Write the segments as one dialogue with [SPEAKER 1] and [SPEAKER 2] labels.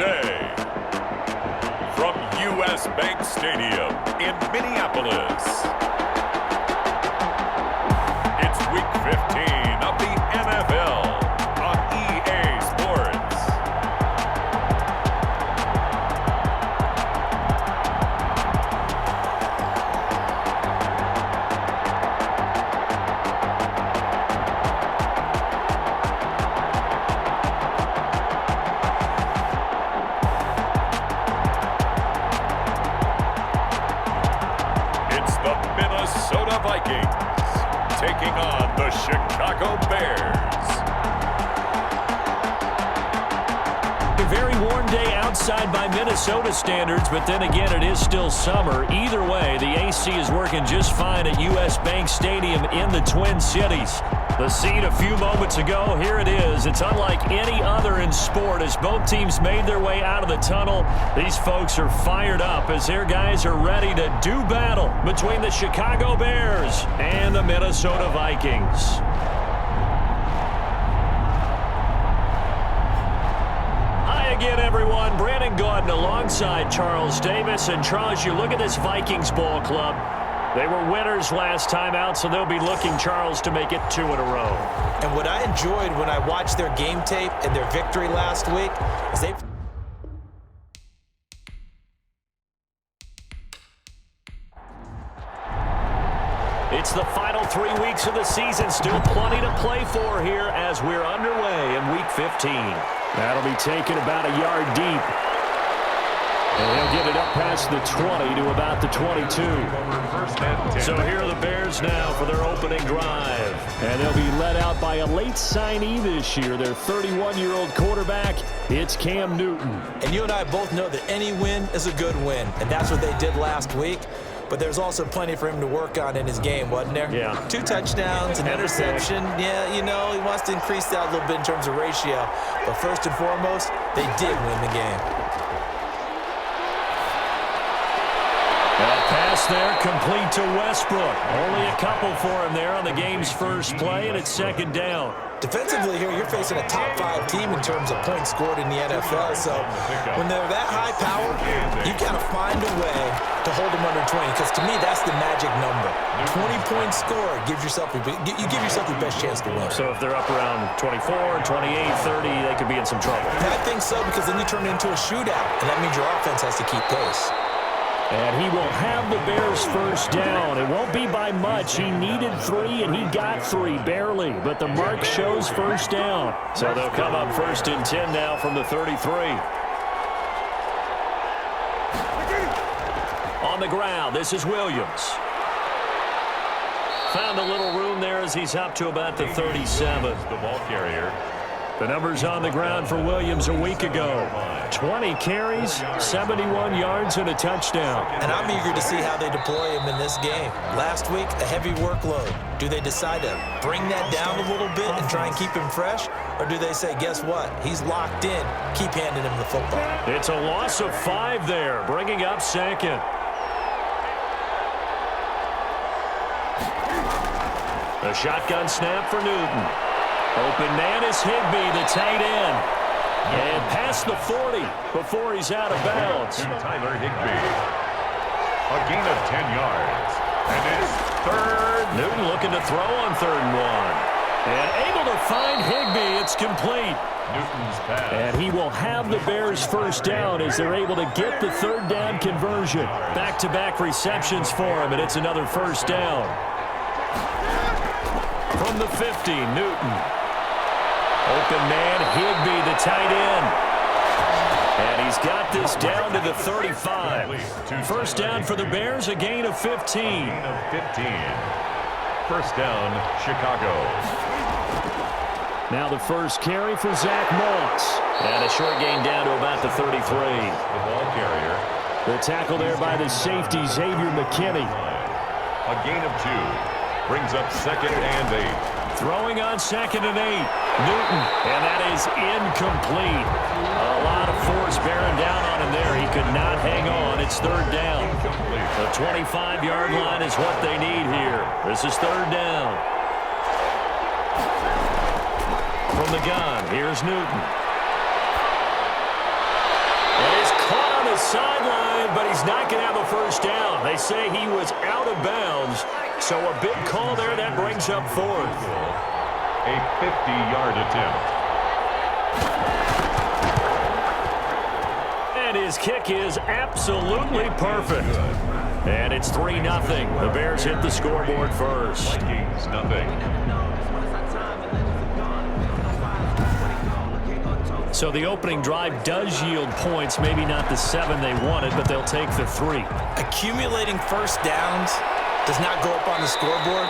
[SPEAKER 1] Day. From U.S. Bank Stadium in Minneapolis, it's Week 15 of the NFL on EA Sports. Minnesota Vikings taking on the Chicago Bears.
[SPEAKER 2] A very warm day outside by Minnesota standards, but then again, it is still summer. Either way, the AC is working just fine at U.S. Bank Stadium in the Twin Cities. The scene a few moments ago, here it is. It's unlike any other in sport as both teams made their way out of the tunnel. These folks are fired up as their guys are ready to do battle between the Chicago Bears and the Minnesota Vikings. Hi again, everyone. Brandon Gordon alongside Charles Davis. And Charles, you look at this Vikings ball club. They were winners last time out, so they'll be looking, Charles, to make it 2 in a row.
[SPEAKER 3] And what I enjoyed when I watched their game tape and their victory last week is they...
[SPEAKER 2] It's the final 3 weeks of the season. Still plenty to play for here as we're underway in Week 15. That'll be taken about a yard deep. And he'll get it up past the 20 to about the 22. So here are the Bears now for their opening drive. And they'll be led out by a late signee this year, their 31-year-old quarterback. It's Cam Newton.
[SPEAKER 3] And you and I both know that any win is a good win, and that's what they did last week. But there's also plenty for him to work on in his game, wasn't there?
[SPEAKER 2] Yeah.
[SPEAKER 3] 2 touchdowns, an interception. Yeah, you know, he wants to increase that a little bit in terms of ratio. But first and foremost, they did win the game.
[SPEAKER 2] Pass there, complete to Westbrook. Only a couple for him there on the game's first play, and it's second down.
[SPEAKER 3] Defensively here, you're facing a top 5 team in terms of points scored in the NFL. So when they're that high power, you got to find a way to hold them under 20. Because to me, that's the magic number. 20-point score gives yourself you give yourself the best chance to win.
[SPEAKER 2] So if they're up around 24, 28, 30, they could be in some trouble.
[SPEAKER 3] I think so, because then you turn it into a shootout, and that means your offense has to keep pace.
[SPEAKER 2] And he will have the Bears first down. It won't be by much. He needed 3, and he got 3, barely. But the mark shows first down. So they'll come up first and 10 now from the 33. On the ground, this is Williams. Found a little room there as he's up to about the 37.
[SPEAKER 1] The ball carrier.
[SPEAKER 2] The numbers on the ground for Williams a week ago. 20 carries, 71 yards, and a touchdown.
[SPEAKER 3] And I'm eager to see how they deploy him in this game. Last week, a heavy workload. Do they decide to bring that down a little bit and try and keep him fresh? Or do they say, guess what? He's locked in. Keep handing him the football.
[SPEAKER 2] It's a loss of 5 there, bringing up second. A shotgun snap for Newton. Open man is Higbee, the tight end. And past the 40 before he's out of bounds.
[SPEAKER 1] Tyler Higbee. A gain of 10 yards. And it's third.
[SPEAKER 2] Newton looking to throw on 3rd and 1. And able to find Higbee. It's complete.
[SPEAKER 1] Newton's pass.
[SPEAKER 2] And he will have the Bears first down as they're able to get the 3rd down conversion. Back-to-back receptions for him, and it's another first down. From the 50, Newton. Open man, Higbee, the tight end. And he's got this down to the 35. First down for the Bears, a gain of 15.
[SPEAKER 1] First down, Chicago.
[SPEAKER 2] Now the first carry for Zach Moss. And a short gain down to about the 33.
[SPEAKER 1] The ball carrier.
[SPEAKER 2] The tackle there by the safety, Xavier McKinney.
[SPEAKER 1] A gain of 2. Brings up 2nd and 8.
[SPEAKER 2] Throwing on 2nd and 8. Newton, and that is incomplete. A lot of force bearing down on him there. He could not hang on. It's 3rd down. The 25-yard line is what they need here. This is 3rd down. From the gun, here's Newton. the sideline, but he's not going to have a first down. They say he was out of bounds, so a big call there. That brings up fourth.
[SPEAKER 1] A 50-yard attempt.
[SPEAKER 2] And his kick is absolutely perfect. And it's 3-0. The Bears hit the scoreboard first.
[SPEAKER 1] Vikings, nothing.
[SPEAKER 2] So the opening drive does yield points, maybe not the 7 they wanted, but they'll take the 3.
[SPEAKER 3] Accumulating first downs does not go up on the scoreboard,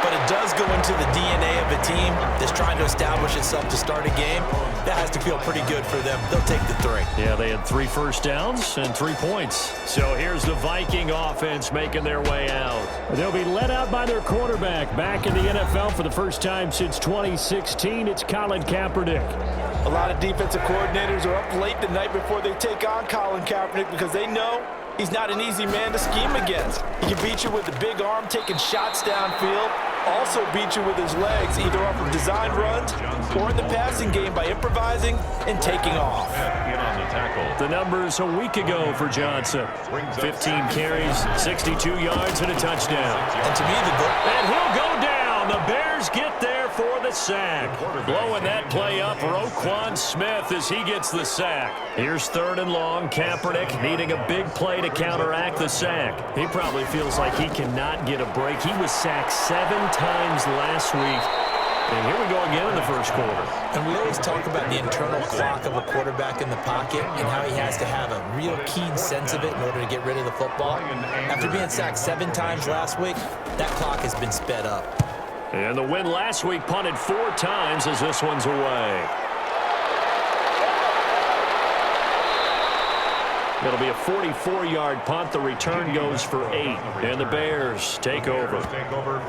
[SPEAKER 3] but it does go into the DNA of a team that's trying to establish itself to start a game. That has to feel pretty good for them. They'll take the 3.
[SPEAKER 2] Yeah, they had 3 first downs and 3 points. So here's the Viking offense making their way out. They'll be led out by their quarterback. Back in the NFL for the first time since 2016, it's Colin Kaepernick.
[SPEAKER 3] A lot of defensive coordinators are up late the night before they take on Colin Kaepernick because they know he's not an easy man to scheme against. He can beat you with a big arm, taking shots downfield, also beat you with his legs, either off of designed runs or in the passing game by improvising and taking off.
[SPEAKER 2] The numbers a week ago for Johnson. 15 carries, 62 yards, and a touchdown.
[SPEAKER 3] And to me,
[SPEAKER 2] and he'll go down. The Bears get there for the sack. Blowing that play up, Roquan Smith as he gets the sack. Here's 3rd and long. Kaepernick needing a big play to counteract the sack. He probably feels like he cannot get a break. He was sacked 7 times last week. And here we go again in the first quarter.
[SPEAKER 3] And we always talk about the internal clock of a quarterback in the pocket and how he has to have a real keen sense of it in order to get rid of the football. After being sacked 7 times last week, that clock has been sped up.
[SPEAKER 2] And the win last week punted 4 times as this one's away. It'll be a 44-yard punt. The return goes for 8. And the Bears take over.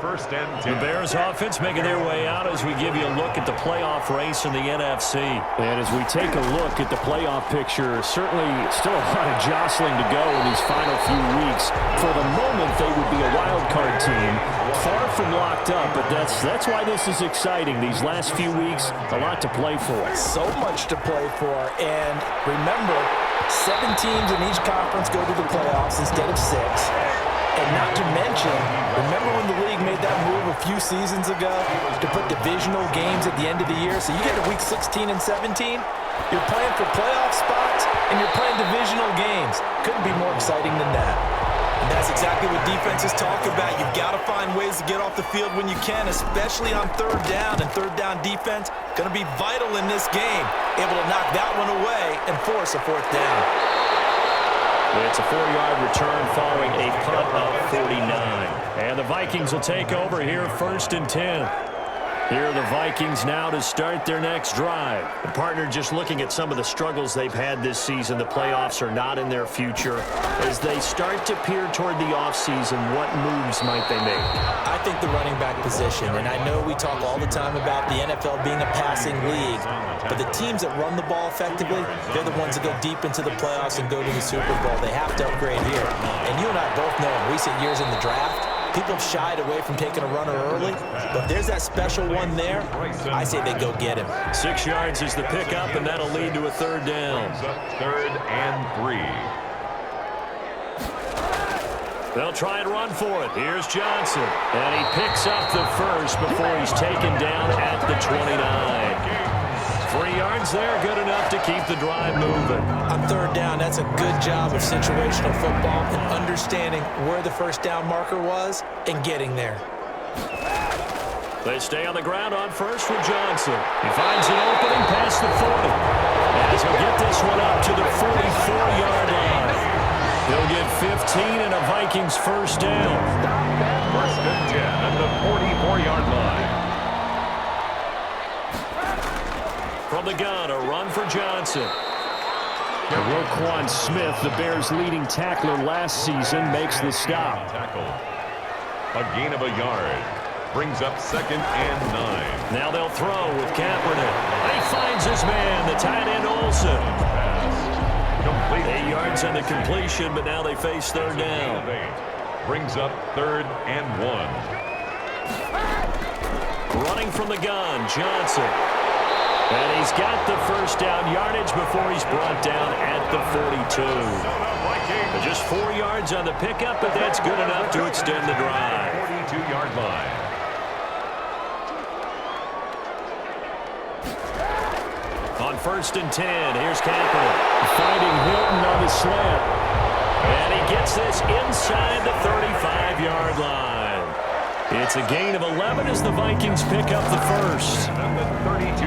[SPEAKER 1] First and 10.
[SPEAKER 2] The Bears offense making their way out as we give you a look at the playoff race in the NFC. And as we take a look at the playoff picture, certainly still a lot of jostling to go in these final few weeks. For the moment, they would be a wild card team, far from locked up, but that's why this is exciting. These last few weeks, a lot to play for.
[SPEAKER 3] So much to play for. And remember, 7 teams in each conference go to the playoffs instead of 6. And not to mention, remember when the league made that move a few seasons ago to put divisional games at the end of the year? So you get to week 16 and 17, you're playing for playoff spots, and you're playing divisional games. Couldn't be more exciting than that. And that's exactly what defenses talk about. You've got to find ways to get off the field when you can, especially on 3rd down. And 3rd down defense going to be vital in this game. Able to knock that one away and force a 4th down.
[SPEAKER 2] It's a 4-yard return following a punt of 49. And the Vikings will take over here 1st and 10. Here are the Vikings now to start their next drive. The partner just looking at some of the struggles they've had this season. The playoffs are not in their future. As they start to peer toward the offseason, what moves might they make?
[SPEAKER 3] I think the running back position, and I know we talk all the time about the NFL being a passing league, but the teams that run the ball effectively, they're the ones that go deep into the playoffs and go to the Super Bowl. They have to upgrade here. And you and I both know in recent years in the draft, people have shied away from taking a runner early, but there's that special one there. I say they go get him.
[SPEAKER 2] 6 yards is the pickup, and that'll lead to a 3rd down.
[SPEAKER 1] 3rd and 3.
[SPEAKER 2] They'll try and run for it. Here's Johnson, and he picks up the first before he's taken down at the 29. 3 yards there, good enough to keep the drive moving.
[SPEAKER 3] On 3rd down, that's a good job of situational football and understanding where the first down marker was and getting there.
[SPEAKER 2] They stay on the ground on first with Johnson. He finds an opening past the 40. As he'll get this one up to the 44-yard line. He'll get 15 and a Vikings first down.
[SPEAKER 1] 1st and 10 at the 44-yard line.
[SPEAKER 2] From the gun, a run for Johnson. Roquan Smith, the Bears' leading tackler last season, makes the stop.
[SPEAKER 1] A gain of a yard. Brings up 2nd and 9.
[SPEAKER 2] Now they'll throw with Kaepernick. He finds his man, the tight end Olsen. 8 yards on the completion, but now they face 3rd down.
[SPEAKER 1] Brings up 3rd and 1.
[SPEAKER 2] Running from the gun, Johnson. And he's got the first down yardage before he's brought down at the 42. Just 4 yards on the pickup, but that's good enough to extend the drive.
[SPEAKER 1] 42-yard line.
[SPEAKER 2] On 1st and 10, here's Kaepernick. Finding Hilton on the slant. And he gets this inside the 35-yard line. It's a gain of 11 as the Vikings pick up the first.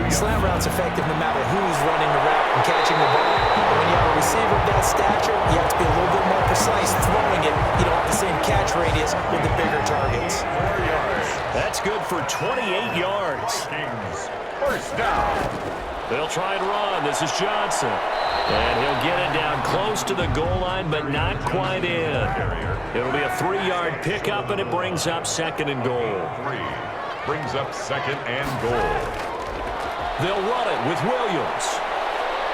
[SPEAKER 3] Slant route's effective no matter who's running the route and catching the ball. But when you have a receiver of that stature, you have to be a little bit more precise throwing it. You don't have the same catch radius with the bigger targets.
[SPEAKER 2] That's good for 28 yards.
[SPEAKER 1] First down.
[SPEAKER 2] They'll try and run. This is Johnson. And he'll get it down close to the goal line, but not quite in. It'll be a 3-yard pickup, and it brings up 2nd and goal.
[SPEAKER 1] Brings up 2nd and goal.
[SPEAKER 2] They'll run it with Williams.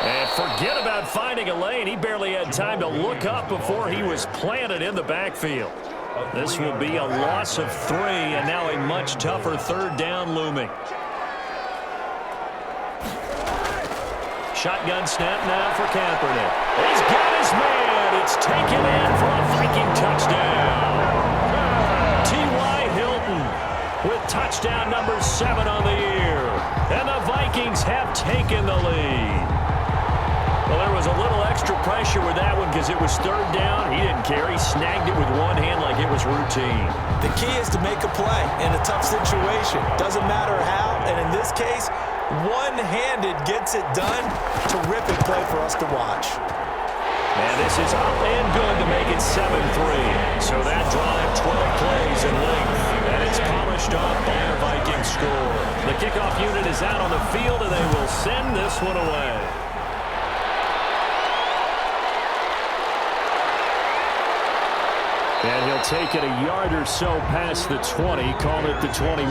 [SPEAKER 2] And forget about finding a lane. He barely had time to look up before he was planted in the backfield. This will be a loss of 3, and now a much tougher 3rd down looming. Shotgun snap now for Kaepernick. He's got his man. It's taken in for a Viking touchdown. T.Y. Hilton with touchdown number 7 on the year. And the Vikings have taken the lead. Well, there was a little extra pressure with that one because it was 3rd down. He didn't care. He snagged it with one hand like it was routine.
[SPEAKER 3] The key is to make a play in a tough situation. Doesn't matter how, and in this case, one-handed gets it done. Terrific play for us to watch.
[SPEAKER 2] And this is up and good to make it 7-3. So that drive, 12 plays in length. And it's polished off by a Viking score. The kickoff unit is out on the field, and they will send this one away. And he'll take it a yard or so past the 20, call it the 21.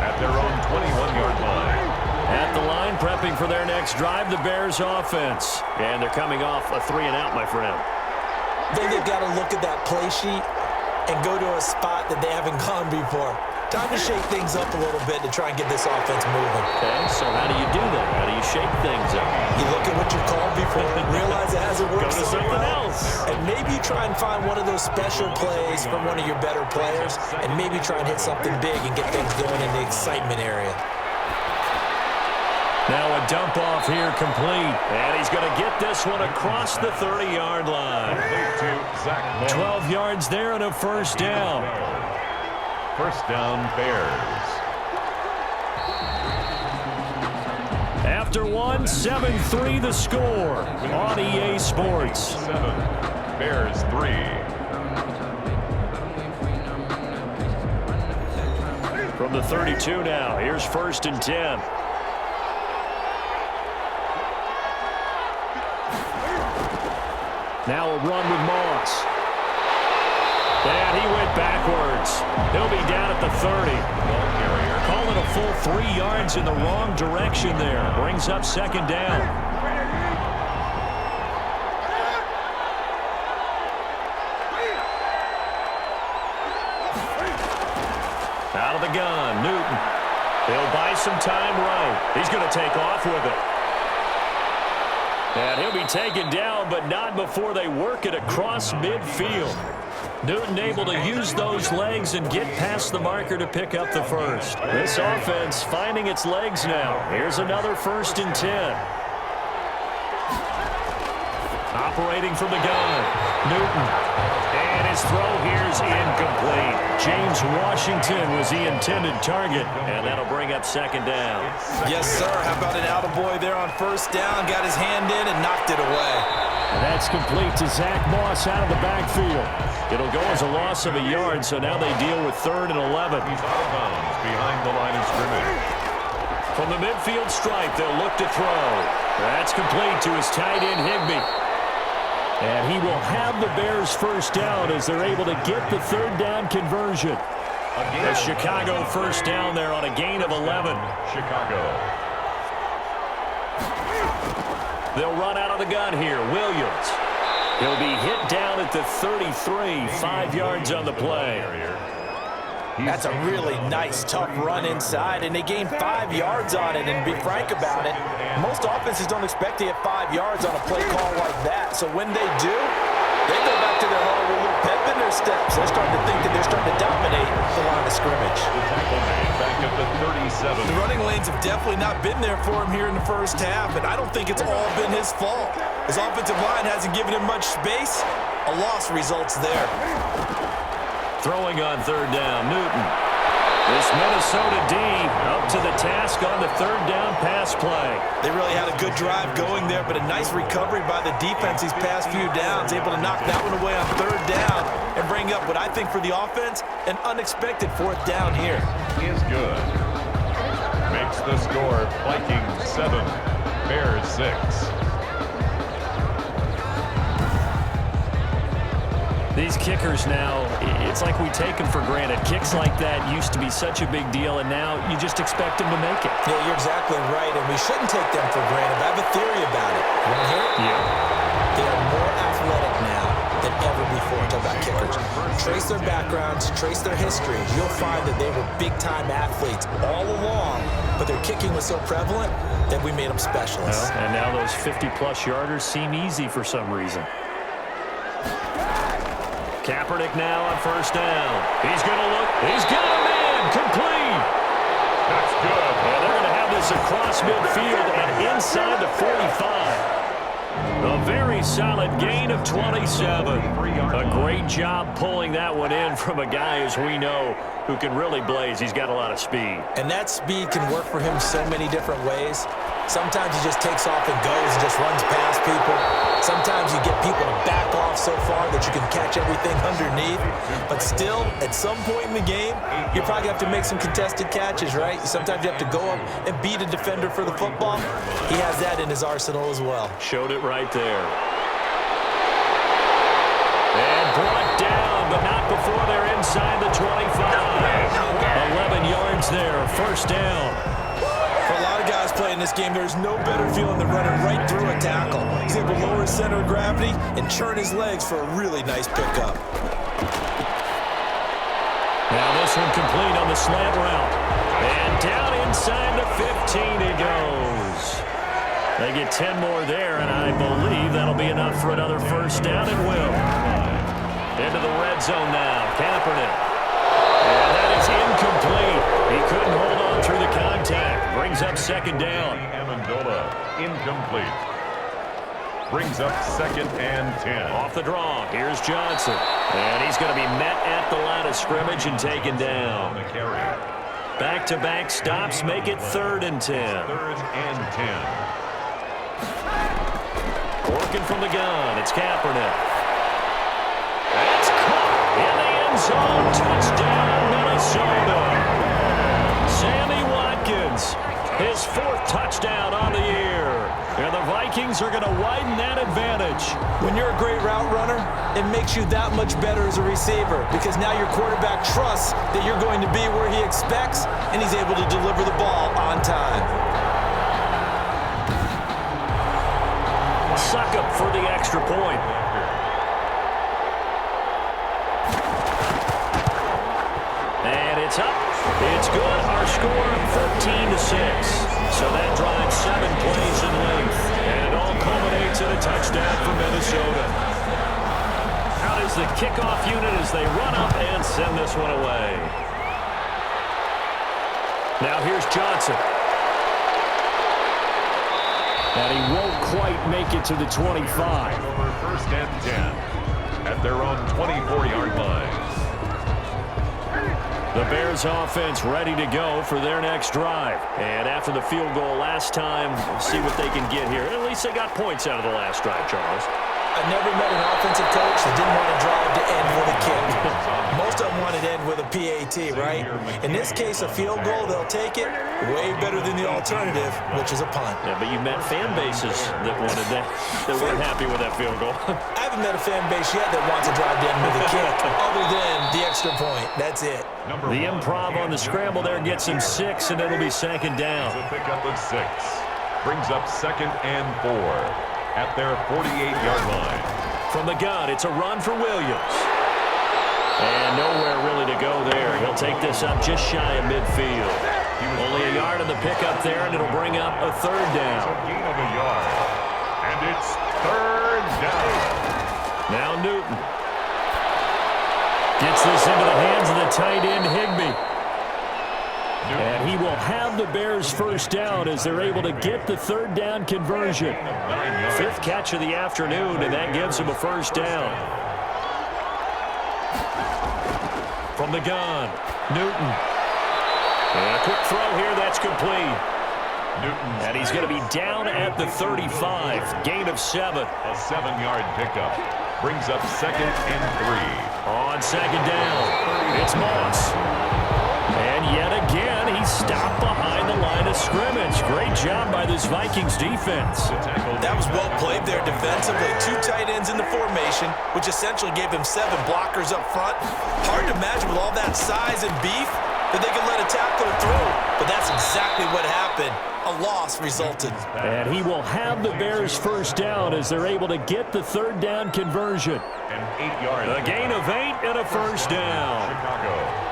[SPEAKER 1] At their own 21-yard line.
[SPEAKER 2] At the line, prepping for their next drive, the Bears offense. And they're coming off a 3-and-out, my friend.
[SPEAKER 3] I think they've got to look at that play sheet and go to a spot that they haven't gone before. Time to shake things up a little bit to try and get this offense moving.
[SPEAKER 2] Okay, so how do you do that? How do you shake things up?
[SPEAKER 3] You look at what you called before, realize it hasn't worked
[SPEAKER 2] Go to
[SPEAKER 3] so
[SPEAKER 2] something
[SPEAKER 3] well,
[SPEAKER 2] else.
[SPEAKER 3] and maybe try and find one of those special plays from one of your better players, and maybe try and hit something big and get things going in the excitement area.
[SPEAKER 2] Now a dump off here complete. And he's going to get this one across the 30-yard line. 12 yards there and a first down.
[SPEAKER 1] First down, Bears.
[SPEAKER 2] After one, 7-3 the score on EA Sports.
[SPEAKER 1] 7, Bears 3.
[SPEAKER 2] From the 32 now, here's 1st and 10. Now a run with Moss. And he went backwards. He'll be down at the 30. Call it a full 3 yards in the wrong direction there. Brings up 2nd down. Out of the gun, Newton. He'll buy some time right. He's going to take off with it. And he'll be taken down, but not before they work it across midfield. Newton able to use those legs and get past the marker to pick up the first. This offense finding its legs now. Here's another 1st and 10. Operating from the gun, Newton. And his throw here's incomplete. James Washington was the intended target, and that'll bring up 2nd down.
[SPEAKER 3] Yes, sir. How about an attaboy there on 1st down? Got his hand in and knocked it away.
[SPEAKER 2] And that's complete to Zach Moss out of the backfield. It'll go as a loss of a yard, so now they deal with 3rd and 11.
[SPEAKER 1] He's out of bounds behind the line of scrimmage.
[SPEAKER 2] From the midfield stripe, they'll look to throw. That's complete to his tight end, Higbee. And he will have the Bears' first down as they're able to get the 3rd down conversion. A Chicago first down there on a gain of 11.
[SPEAKER 1] Chicago.
[SPEAKER 2] They'll run out of the gun here. Williams. He'll be hit down at the 33, 5 yards on the play.
[SPEAKER 3] That's a really nice, tough run inside, and they gained 5 yards on it. And to be frank about it, most offenses don't expect to get 5 yards on a play call like that. So when they do, they go back to their huddle with a little pep in their steps. They're starting to think that they're starting to dominate the line of scrimmage.
[SPEAKER 1] Back at the 37.
[SPEAKER 3] The running lanes have definitely not been there for him here in the first half, and I don't think it's all been his fault. His offensive line hasn't given him much space. A loss results there.
[SPEAKER 2] Throwing on third down, Newton. This Minnesota D up to the task on the third down pass play.
[SPEAKER 3] They really had a good drive going there, but a nice recovery by the defense these past few downs, able to knock that one away on third down and bring up what I think for the offense, an unexpected fourth down here.
[SPEAKER 1] Is good. Makes the score Vikings 7, Bears 6.
[SPEAKER 2] These kickers now, it's like we take them for granted. Kicks like that used to be such a big deal, and now you just expect them to make it.
[SPEAKER 3] Yeah, you're exactly right, and we shouldn't take them for granted. I have a theory about it. You want to hear it?
[SPEAKER 2] Yeah.
[SPEAKER 3] They are more athletic now than ever before. Talk about kickers. Trace their backgrounds, trace their history. You'll find that they were big-time athletes all along, but their kicking was so prevalent that we made them specialists.
[SPEAKER 2] Well, and now those 50-plus yarders seem easy for some reason. Kaepernick now on first down. He's going to look. He's got him in. Complete.
[SPEAKER 1] That's good.
[SPEAKER 2] And they're going to have this across midfield and inside the 45. A very solid gain of 27. A great job pulling that one in from a guy, as we know, who can really blaze. He's got a lot of speed.
[SPEAKER 3] And that speed can work for him so many different ways. Sometimes he just takes off and goes and just runs past people. Sometimes you get people to back off so far that you can catch everything underneath. But still, at some point in the game, you probably have to make some contested catches, right? Sometimes you have to go up and beat a defender for the football. He has that in his arsenal as well.
[SPEAKER 2] Showed it right there. And brought down, but not before they're inside the 25. 11 yards there, first down.
[SPEAKER 3] For a lot of guys playing this game, there's no better feeling than running right through a tackle. He's able to lower his center of gravity and churn his legs for a really nice pickup.
[SPEAKER 2] Now this one complete on the slant route. And down inside the 15 he goes. They get 10 more there, and I believe that'll be enough for another first down and will. Into the red zone now, Kaepernick. And that is incomplete. He couldn't hold on through the contact. Brings up second down.
[SPEAKER 1] Amendola, incomplete. Brings up second and 10.
[SPEAKER 2] Off the draw, here's Johnson. And he's going to be met at the line of scrimmage and taken down.
[SPEAKER 1] The carry.
[SPEAKER 2] Back-to-back stops make it 3rd and 10.
[SPEAKER 1] 3rd and 10.
[SPEAKER 2] Working from the gun, it's Kaepernick. That's caught in the end zone. Touchdown, Minnesota. Sammy Watkins, his 4th touchdown on the year. And the Vikings are going to widen that advantage.
[SPEAKER 3] When you're a great route runner, it makes you that much better as a receiver because now your quarterback trusts that you're going to be where he expects, and he's able to deliver the ball on time.
[SPEAKER 2] Suck up for the extra point. And it's up. It's good. Our score 14-6. So that drives 7 plays in length. And it all culminates in a touchdown for Minnesota. Out is the kickoff unit as they run up and send this one away. Now here's Johnson. And he won't quite make it to the 25.
[SPEAKER 1] Over 1st and 10 at their own 24-yard line.
[SPEAKER 2] The Bears offense ready to go for their next drive. And after the field goal last time, we'll see what they can get here. At least they got points out of the last drive, Charles.
[SPEAKER 3] I never met an offensive coach that didn't want to drive to end with a kick. Most of them wanted to end with a PAT, right? In this case, a field goal, they'll take it. Way better than the alternative, which is a punt.
[SPEAKER 2] Yeah, but you met fan bases that wanted that, that weren't happy with that field goal.
[SPEAKER 3] I haven't met a fan base yet that wants to drive to end with a kick, other than the extra point. That's it.
[SPEAKER 2] The improv on the scramble there gets him 6, and it'll be 2nd down.
[SPEAKER 1] The pickup of 6. Brings up 2nd and 4 at their 48-yard line.
[SPEAKER 2] From the gun, it's a run for Williams. And nowhere really to go there. He'll take this up just shy of midfield. Only a yard on the pickup there, and it'll bring up a third down.
[SPEAKER 1] Gain of a yard. And it's third down.
[SPEAKER 2] Now Newton gets this into the hands of the tight end, Higbee. And he will have the Bears first down as they're able to get the third down conversion. Fifth catch of the afternoon, and that gives him a first down. From the gun, Newton. And a quick throw here, that's complete. And he's going to be down at the 35, gain of 7.
[SPEAKER 1] A 7-yard pickup brings up 2nd and 3.
[SPEAKER 2] On second down, it's Moss. And yet again, he's stopped behind the line of scrimmage. Great job by this Vikings defense.
[SPEAKER 3] That was well played there defensively. 2 tight ends in the formation, which essentially gave him 7 blockers up front. Hard to imagine with all that size and beef that they could let a tackler through. But that's exactly what happened. A loss resulted.
[SPEAKER 2] And he will have the Bears first down as they're able to get the third down conversion.
[SPEAKER 1] And 8 yards.
[SPEAKER 2] A gain of 8 and a first down.
[SPEAKER 1] Chicago.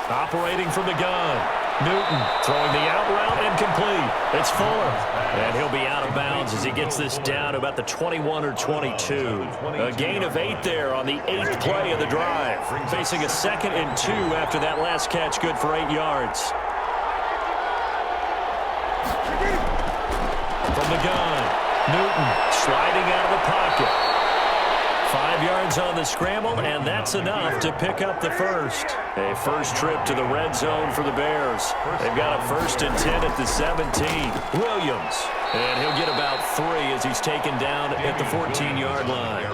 [SPEAKER 2] Operating from the gun. Newton throwing the out route and complete. It's Fuller. And he'll be out of bounds as he gets this down to about the 21 or 22. A gain of 8 there on the 8th play of the drive. Facing a 2nd and 2 after that last catch, good for 8 yards. From the gun, Newton sliding out of the pocket. 5 yards on the scramble, and that's enough to pick up the first. A first trip to the red zone for the Bears. They've got a 1st and 10 at the 17. Williams, and he'll get about 3 as he's taken down at the 14-yard line.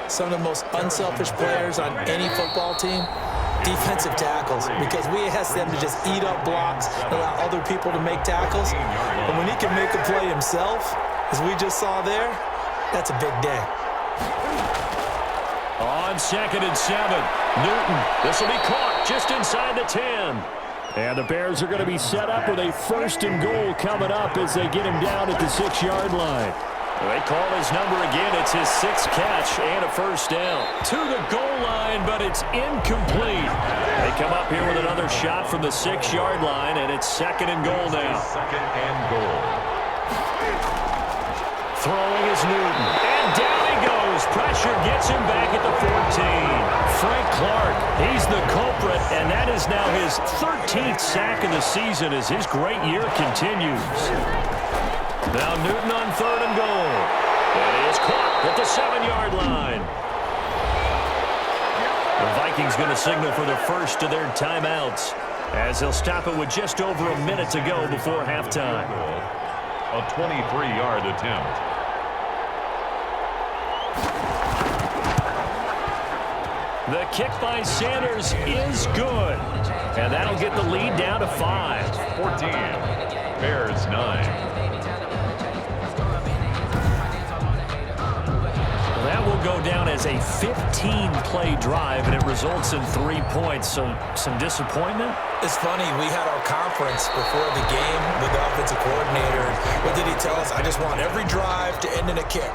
[SPEAKER 3] Some of the most unselfish players on any football team, defensive tackles, because we ask them to just eat up blocks and allow other people to make tackles. But when he can make a play himself, as we just saw there, that's a big day.
[SPEAKER 2] On 2nd and 7, Newton. This will be caught just inside the 10. And the Bears are going to be set up with a 1st and goal coming up as they get him down at the 6-yard line. They call his number again. It's his 6th catch and a first down. To the goal line, but it's incomplete. They come up here with another shot from the 6-yard line, and it's 2nd and goal now.
[SPEAKER 1] 2nd and goal.
[SPEAKER 2] Throwing is Newton. And down he goes. Pressure gets him back at the 14. Frank Clark, he's the culprit, and that is now his 13th sack of the season as his great year continues. Now Newton on 3rd and goal. And he is caught at the 7-yard line. The Vikings going to signal for the first of their timeouts as they'll stop it with just over a minute to go before halftime.
[SPEAKER 1] A 23-yard attempt.
[SPEAKER 2] The kick by Sanders is good. And that'll get the lead down to 5.
[SPEAKER 1] 14. Bears 9.
[SPEAKER 2] That will go down as a 15-play drive, and it results in 3 points. So some disappointment?
[SPEAKER 3] It's funny, we had our conference before the game with the offensive coordinator. What did he tell us? I just want every drive to end in a kick,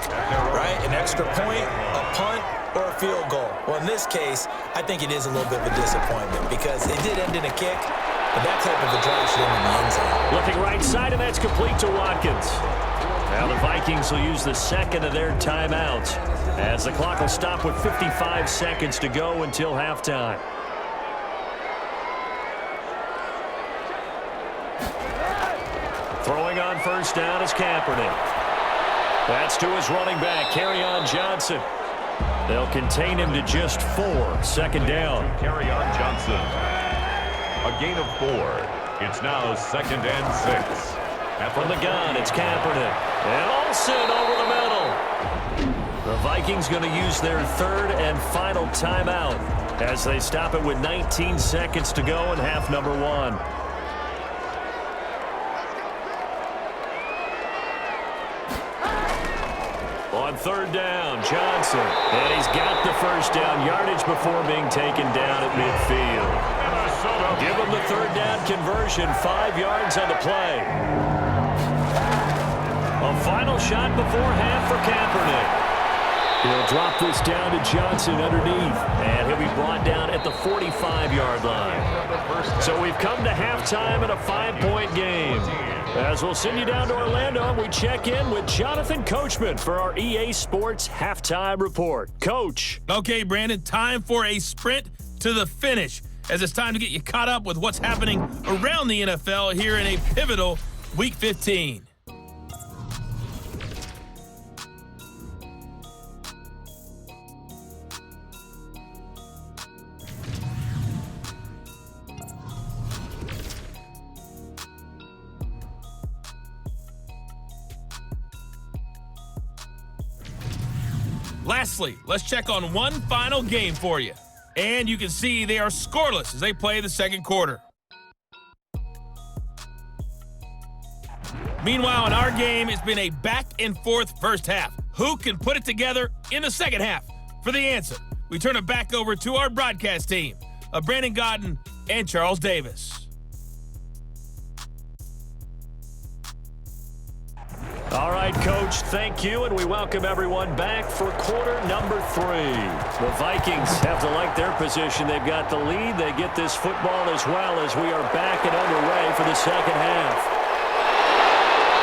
[SPEAKER 3] right? An extra point, a punt, or a field goal. Well, in this case, I think it is a little bit of a disappointment because it did end in a kick, but that type of a drive should end in the end zone.
[SPEAKER 2] Looking right side, and that's complete to Watkins. Now the Vikings will use the 2nd of their timeouts as the clock will stop with 55 seconds to go until halftime. Throwing on first down is Kaepernick. That's to his running back, Kerryon Johnson. They'll contain him to just 4. 2nd down.
[SPEAKER 1] Kerryon Johnson. A gain of 4. It's now 2nd and 6.
[SPEAKER 2] From the gun, it's Kaepernick. And Olsen over the middle. The Vikings going to use their 3rd and final timeout as they stop it with 19 seconds to go in half number 1. On 3rd down, Johnson. And he's got the first down yardage before being taken down at midfield. Give him the 3rd down conversion, 5 yards on the play. A final shot before half for Kaepernick. He'll drop this down to Johnson underneath, and he'll be brought down at the 45-yard line. So we've come to halftime in a 5-point game. As we'll send you down to Orlando, we check in with Jonathan Coachman for our EA Sports Halftime Report. Coach.
[SPEAKER 4] Okay, Brandon, time for a sprint to the finish, as it's time to get you caught up with what's happening around the NFL here in a pivotal Week 15. Lastly, let's check on one final game for you. And you can see they are scoreless as they play the second quarter. Meanwhile, in our game, it's been a back-and-forth first half. Who can put it together in the second half? For the answer, we turn it back over to our broadcast team of Brandon Godden and Charles Davis.
[SPEAKER 2] All right, Coach, thank you, and we welcome everyone back for quarter number 3. The Vikings have to like their position. They've got the lead. They get this football as well as we are back and underway for the second half.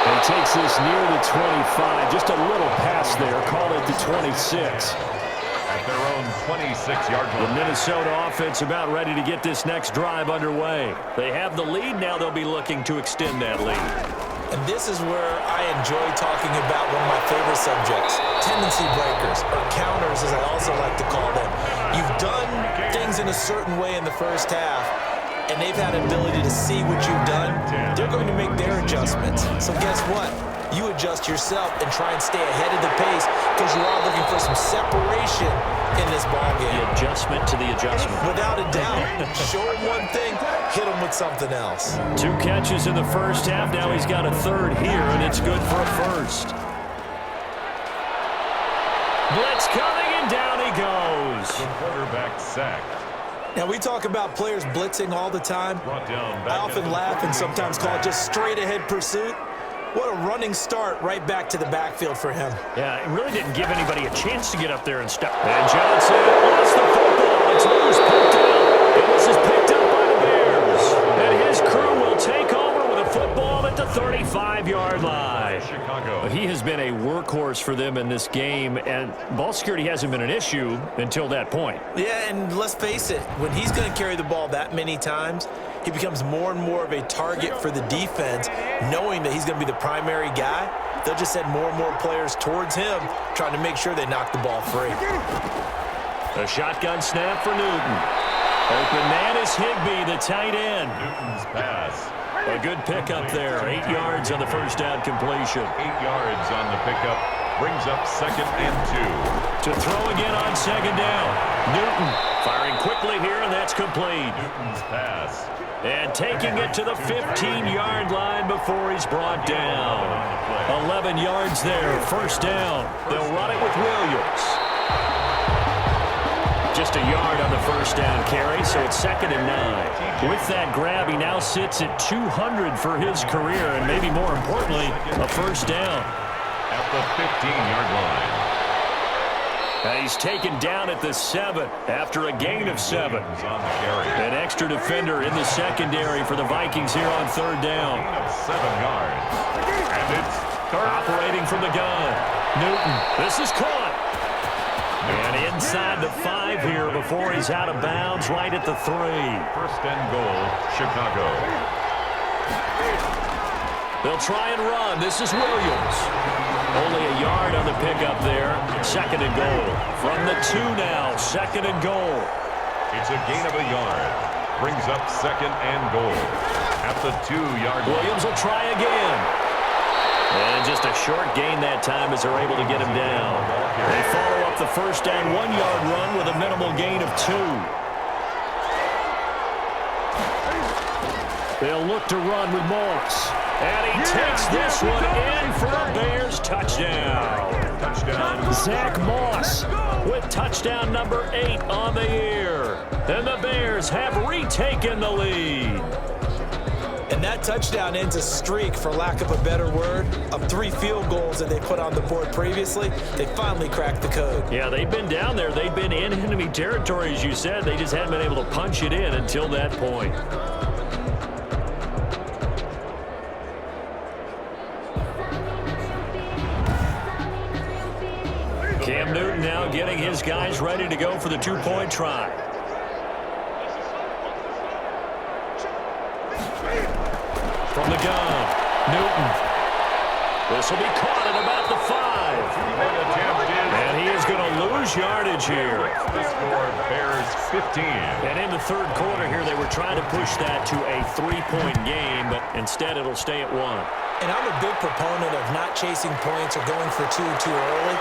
[SPEAKER 2] And takes this near the 25. Just a little pass there. Call it the 26.
[SPEAKER 1] At their own 26-yard line.
[SPEAKER 2] The Minnesota offense about ready to get this next drive underway. They have the lead. Now they'll be looking to extend that lead.
[SPEAKER 3] And this is where I enjoy talking about one of my favorite subjects, tendency breakers, or counters as I also like to call them. You've done things in a certain way in the first half, and they've had an ability to see what you've done. They're going to make their adjustments. So guess what? You adjust yourself and try and stay ahead of the pace because you are looking for some separation in this ballgame.
[SPEAKER 2] The adjustment to the adjustment.
[SPEAKER 3] Without a doubt. Show him one thing, hit him with something else.
[SPEAKER 2] 2 catches in the first half. Now he's got a third here, and it's good for a first. Blitz coming, and down he goes.
[SPEAKER 1] The quarterback sack.
[SPEAKER 3] Now, we talk about players blitzing all the time. I often laugh and sometimes call it just straight-ahead pursuit. What a running start right back to the backfield for him.
[SPEAKER 2] Yeah, it really didn't give anybody a chance to get up there and step. And Johnson lost the football. It's loose, picked up. And this is picked up by the Bears. And his crew will take over with a football at the 35-yard line.
[SPEAKER 1] Chicago.
[SPEAKER 2] He has been a workhorse for them in this game, and ball security hasn't been an issue until that point.
[SPEAKER 3] Yeah, and let's face it, when he's going to carry the ball that many times, he becomes more and more of a target for the defense, knowing that he's going to be the primary guy. They'll just send more and more players towards him, trying to make sure they knock the ball free.
[SPEAKER 2] A shotgun snap for Newton. Open man is Higbee, the tight end.
[SPEAKER 1] Newton's pass.
[SPEAKER 2] A good pickup there. 8 yards on the first down completion.
[SPEAKER 1] 8 yards on the pickup. Brings up 2nd and 2.
[SPEAKER 2] To throw again on 2nd down. Newton firing quickly here, and that's complete.
[SPEAKER 1] Newton's pass.
[SPEAKER 2] And taking it to the 15-yard line before he's brought down. 11 yards there, first down. They'll run it with Williams. Just a yard on the first down carry, so it's 2nd and 9. With that grab, he now sits at 200 for his career, and maybe more importantly, a first down.
[SPEAKER 1] At the 15-yard line.
[SPEAKER 2] He's taken down at the 7 after a gain of 7.
[SPEAKER 1] On the carry.
[SPEAKER 2] An extra defender in the secondary for the Vikings here on 3rd down.
[SPEAKER 1] Gain of 7 yards. And it's
[SPEAKER 2] Operating from the gun. Newton, this is caught. And inside the 5 here before he's out of bounds right at the 3.
[SPEAKER 1] 1st and goal, Chicago.
[SPEAKER 2] They'll try and run. This is Williams. Only a yard on the pickup there. 2nd and goal. From the 2 now, 2nd and goal.
[SPEAKER 1] It's a gain of a yard. Brings up 2nd and goal. At the 2-yard line.
[SPEAKER 2] Williams will try again. And just a short gain that time as they're able to get him down. They follow up the first down 1-yard run with a minimal gain of 2. They'll look to run with Moss. And he takes this one in for a Bears touchdown.
[SPEAKER 1] Touchdown.
[SPEAKER 2] Zach Moss with touchdown number 8 on the year. And the Bears have retaken the lead.
[SPEAKER 3] And And that touchdown ends a streak, for lack of a better word, of 3 field goals that they put on the board previously. They finally cracked the code.
[SPEAKER 2] Yeah, they've been down there. They've been in enemy territory, as you said. They just hadn't been able to punch it in until that point. Cam Newton now getting his guys ready to go for the 2-point try. From the gun, Newton. This will be caught at about the 5. And he is going to lose yardage here.
[SPEAKER 1] The score, Bears 15.
[SPEAKER 2] And in the third quarter here, they were trying to push that to a 3-point game, but instead it'll stay at 1.
[SPEAKER 3] And I'm a big proponent of not chasing points or going for 2 too early.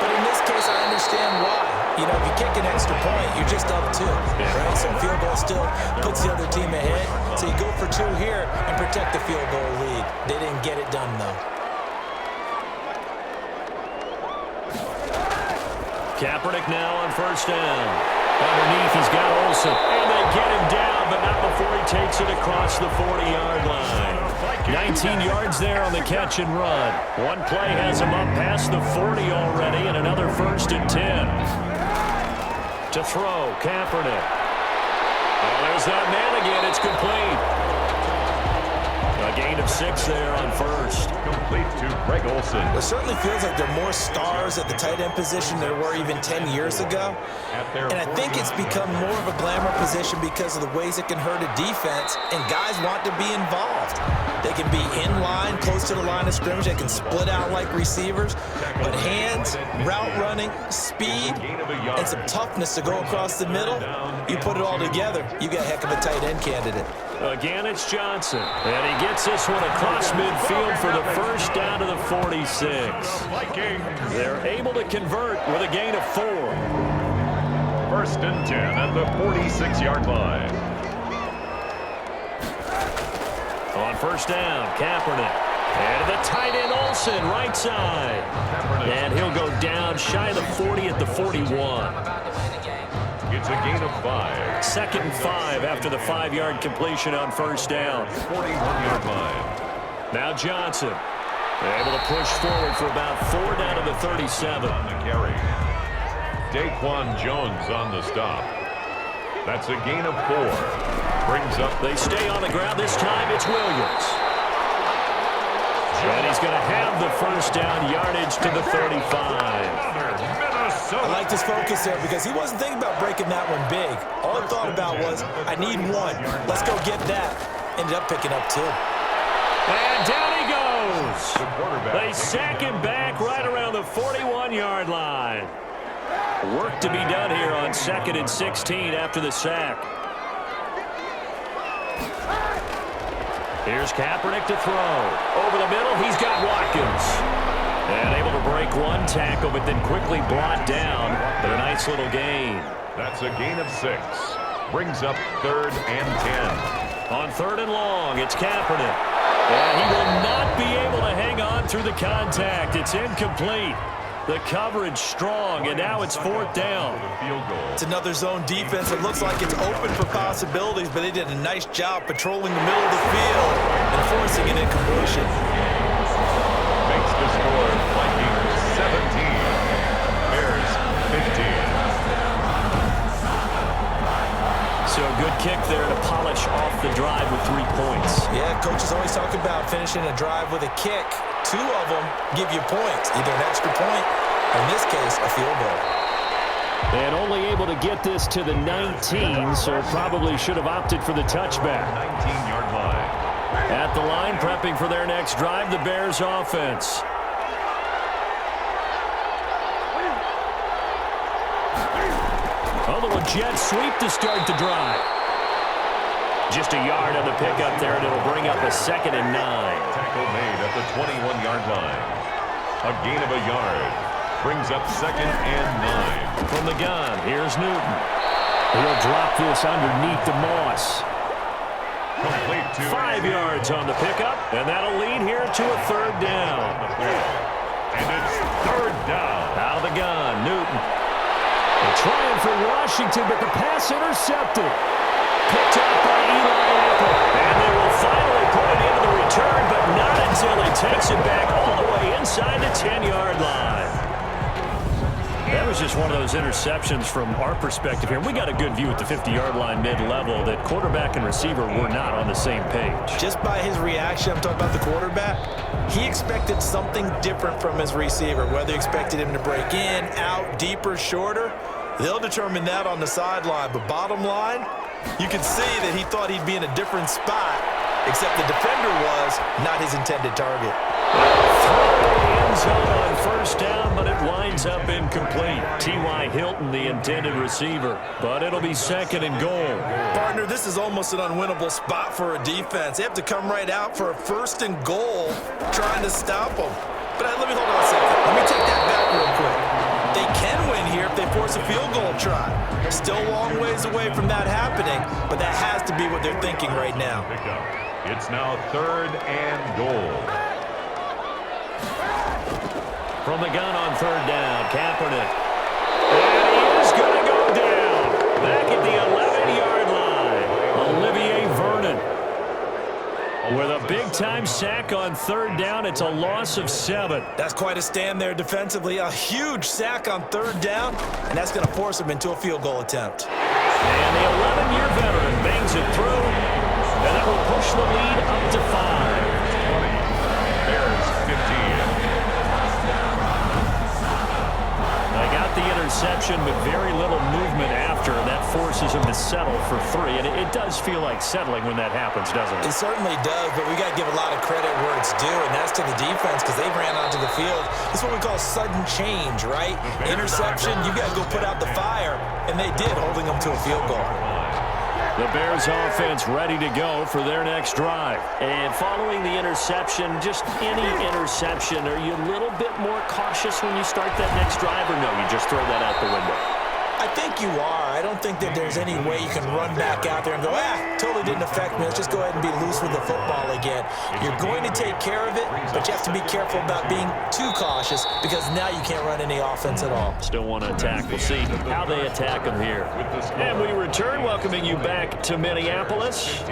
[SPEAKER 3] But in this case, I understand why. You know, if you kick an extra point, you're just up 2, right? So field goal still puts the other team ahead. So you go for 2 here and protect the field goal lead. They didn't get it done, though.
[SPEAKER 2] Kaepernick now on first down. Underneath, he's got Olsen. And they get him down, but not before he takes it across the 40-yard line. 19 yards there on the catch and run. One play has him up past the 40 already, and another 1st and 10. To throw, Kaepernick. Oh, there's that man again. It's complete. A gain of 6 there on first.
[SPEAKER 1] Complete to Greg Olsen.
[SPEAKER 3] It certainly feels like there are more stars at the tight end position than there were even 10 years ago. And I think it's become more of a glamour position because of the ways it can hurt a defense, and guys want to be involved. They can be in line, close to the line of scrimmage. They can split out like receivers. But hands, route running, speed, and some toughness to go across the middle, you put it all together, you got a heck of a tight end candidate.
[SPEAKER 2] Again, it's Johnson. And he gets this one across midfield for the first down to the 46. They're able to convert with a gain of 4.
[SPEAKER 1] 1st and 10 at the 46-yard line.
[SPEAKER 2] On first down, Kaepernick. And to the tight end, Olsen, right side. And he'll go down shy of the 40 at the 41.
[SPEAKER 1] It's a gain of 5.
[SPEAKER 2] 2nd and 5 after the 5-yard completion on first down.
[SPEAKER 1] 41-yard line.
[SPEAKER 2] Now Johnson. Able to push forward for about 4 down to the 37.
[SPEAKER 1] On the carry. Daquan Jones on the stop. That's a gain of 4. Brings up.
[SPEAKER 2] They stay on the ground. This time it's Williams. And he's going to have the first down, yardage to the 35.
[SPEAKER 3] I like his focus there because he wasn't thinking about breaking that one big. All he thought about was, I need 1. Let's go get that. Ended up picking up 2.
[SPEAKER 2] And down he goes. They sack him back right around the 41-yard line. Work to be done here on 2nd and 16 after the sack. Here's Kaepernick to throw. Over the middle, he's got Watkins. And able to break one tackle, but then quickly brought down. But a nice little gain.
[SPEAKER 1] That's a gain of 6. Brings up 3rd and 10.
[SPEAKER 2] On 3rd and long, it's Kaepernick. And he will not be able to hang on through the contact. It's incomplete. The coverage strong, and now it's 4th down.
[SPEAKER 3] It's another zone defense. It looks like it's open for possibilities, but they did a nice job patrolling the middle of the field and forcing an incompletion.
[SPEAKER 1] Makes the score Vikings 17, Bears 15.
[SPEAKER 2] So a good kick there to polish off the drive with 3 points.
[SPEAKER 3] Yeah, coaches always talk about finishing a drive with a kick. 2 of them give you points, either an extra point, or in this case, a field goal.
[SPEAKER 2] And only able to get this to the 19, so probably should have opted for the touchback.
[SPEAKER 1] 19-yard line.
[SPEAKER 2] At the line, prepping for their next drive, the Bears offense. A little jet sweep to start the drive. Just a yard on the pickup there, and it'll bring up a 2nd and 9.
[SPEAKER 1] Tackle made at the 21-yard line. A gain of a yard. Brings up 2nd and 9.
[SPEAKER 2] From the gun, here's Newton. He'll drop this underneath the Moss.
[SPEAKER 1] Complete to
[SPEAKER 2] 5 yards on the pickup, and that'll lead here to a 3rd down.
[SPEAKER 1] And it's 3rd down.
[SPEAKER 2] Out of the gun, Newton. They're trying for Washington, but the pass intercepted. Picked up by Eli Apple. And they will finally put easily takes it back all the way inside the 10-yard line. That was just one of those interceptions from our perspective here. We got a good view at the 50-yard line mid-level that quarterback and receiver were not on the same page.
[SPEAKER 3] Just by his reaction, I'm talking about the quarterback, he expected something different from his receiver, whether he expected him to break in, out, deeper, shorter. They'll determine that on the sideline. But bottom line, you can see that he thought he'd be in a different spot, except the defender was not his intended target.
[SPEAKER 2] End zone on first down, but it winds up incomplete. T.Y. Hilton, the intended receiver, but it'll be second and goal.
[SPEAKER 3] Partner, this is almost an unwinnable spot for a defense. They have to come right out for a first and goal trying to stop them. But let me hold on a second. Let me take that back real quick. They can win here if they force a field goal try. Still a long ways away from that happening, but that has to be what they're thinking right now.
[SPEAKER 1] It's now third and goal.
[SPEAKER 2] From the gun on third down, Kaepernick. And he is going to go down. Back at the 11-yard line, Olivier Vernon. With a big-time sack on third down, it's a loss of 7.
[SPEAKER 3] That's quite a stand there defensively. A huge sack on third down, and that's going to force him into a field goal attempt.
[SPEAKER 2] And the 11-year veteran bangs it through, and that will push the lead up to 5.
[SPEAKER 1] Bears 15.
[SPEAKER 2] The interception, but very little movement after. That forces him to settle for 3. And it does feel like settling when that happens, doesn't it?
[SPEAKER 3] It certainly does, but we got to give a lot of credit where it's due, and that's to the defense because they ran onto the field. This is what we call sudden change, right? Interception, you got to go put out the fire, and they did, holding them to a field goal.
[SPEAKER 2] The Bears offense ready to go for their next drive. And following the interception, just any interception, are you a little bit more cautious when you start that next drive, or no, you just throw that out the window?
[SPEAKER 3] I think you are. I don't think that there's any way you can run back out there and go, totally didn't affect me. Let's just go ahead and be loose with the football again. You're going to take care of it, but you have to be careful about being too cautious because now you can't run any offense at all.
[SPEAKER 2] Still want to attack. We'll see how they attack them here. And we return, welcoming you back to Minneapolis.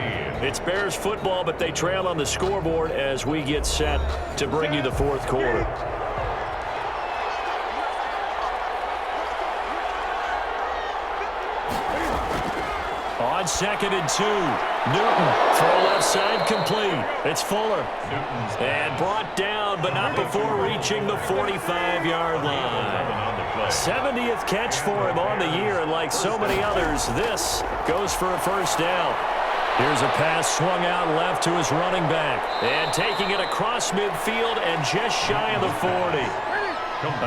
[SPEAKER 2] It's Bears football, but they trail on the scoreboard as we get set to bring you the fourth quarter. On second and 2, Newton, throw left side complete. It's Fuller. And brought down, but not before reaching the 45-yard line. 70th catch for him on the year, and like so many others, this goes for a first down. Here's a pass swung out left to his running back. And taking it across midfield and just shy of the 40.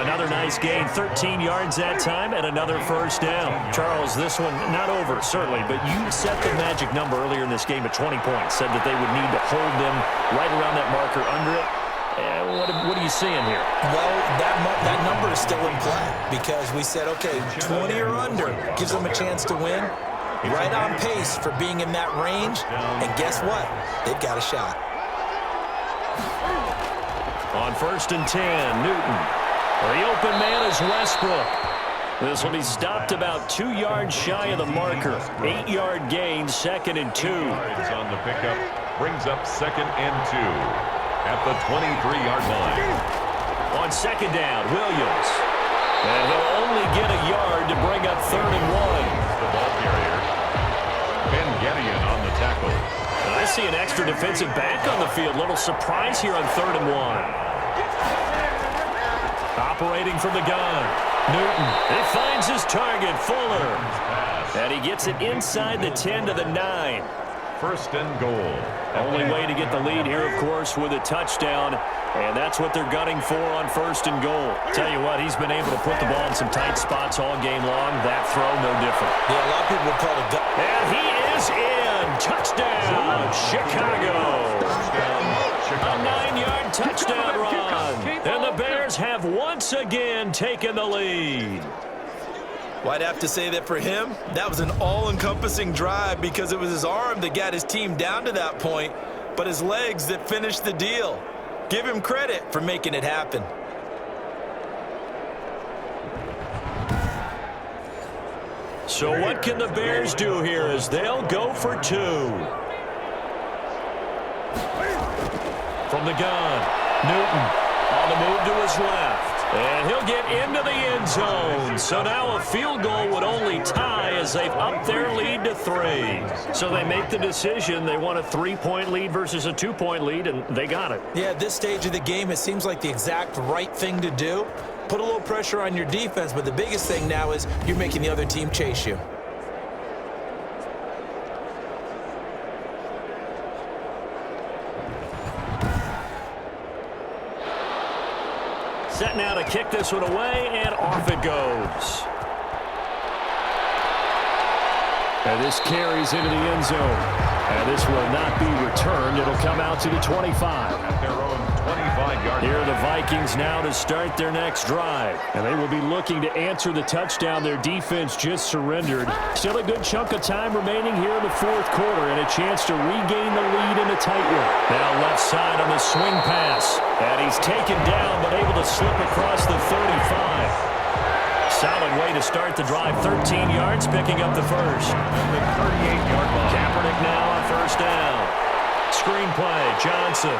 [SPEAKER 2] Another nice gain, 13 yards that time, and another first down. Charles, this one not over, certainly, but you set the magic number earlier in this game at 20 points, said that they would need to hold them right around that marker under it. What are you seeing here?
[SPEAKER 3] Well, that number is still in play because we said, okay, 20 or under gives them a chance to win. Right on pace for being in that range, and guess what? They've got a shot.
[SPEAKER 2] On first and 10, Newton. The open man is Westbrook. This will be stopped about 2 yards shy of the marker. 8-yard gain, second and 2.
[SPEAKER 1] On the pickup, brings up second and 2 at the 23-yard line.
[SPEAKER 2] On second down, Williams. And he'll only get a yard to bring up third and 1.
[SPEAKER 1] The ball carrier, Ben Gedeon on the tackle.
[SPEAKER 2] And I see an extra defensive back on the field. Little surprise here on third and 1. Operating from the gun, Newton. He finds his target, Fuller. And he gets it inside the 10 to the 9.
[SPEAKER 1] First and goal.
[SPEAKER 2] Only way to get the lead here, of course, with a touchdown. And that's what they're gunning for on first and goal. Tell you what, he's been able to put the ball in some tight spots all game long. That throw, no different.
[SPEAKER 3] Yeah, a lot of people would call it.
[SPEAKER 2] And he is in. Touchdown, Chicago. A 9-yard touchdown run. And the Bears have once again taken the lead.
[SPEAKER 3] Well, I'd have to say that for him, that was an all-encompassing drive because it was his arm that got his team down to that point, but his legs that finished the deal. Give him credit for making it happen.
[SPEAKER 2] So what can the Bears do here as they'll go for 2? from the gun. Newton on the move to his left. And he'll get into the end zone. So now a field goal would only tie as they've upped their lead to 3. So they make the decision. They want a 3-point lead versus a 2-point lead, and they got it.
[SPEAKER 3] Yeah, at this stage of the game, it seems like the exact right thing to do. Put a little pressure on your defense, but the biggest thing now is you're making the other team chase you.
[SPEAKER 2] Set now to kick this one away, and off it goes. And this carries into the end zone. And this will not be returned. It'll come out to the 25.
[SPEAKER 1] At their own 25-yard line.
[SPEAKER 2] Here are the Vikings now to start their next drive. And they will be looking to answer the touchdown their defense just surrendered. Still a good chunk of time remaining here in the fourth quarter and a chance to regain the lead in a tight one. Now left side on the swing pass. And he's taken down but able to slip across the 35. Solid way to start the drive. 13 yards, picking up the first.
[SPEAKER 1] At the 38-yard line.
[SPEAKER 2] Kaepernick now on first down. Screenplay, Johnson.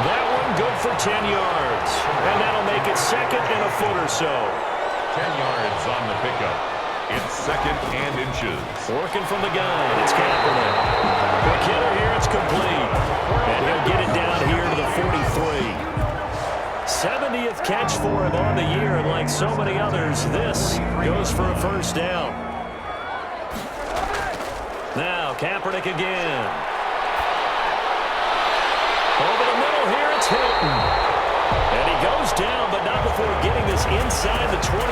[SPEAKER 2] That one good for 10 yards. And that'll make it second and a foot or so.
[SPEAKER 1] 10 yards on the pickup. It's second and inches.
[SPEAKER 2] Working from the gun. It's Kaepernick. Quick hitter here. It's complete. And he'll get it down here to the 43. 70th catch for him on the year, and like so many others, this goes for a first down. Now, Kaepernick again. Over the middle here, it's Hilton. And he goes down, but not before getting this inside the 25.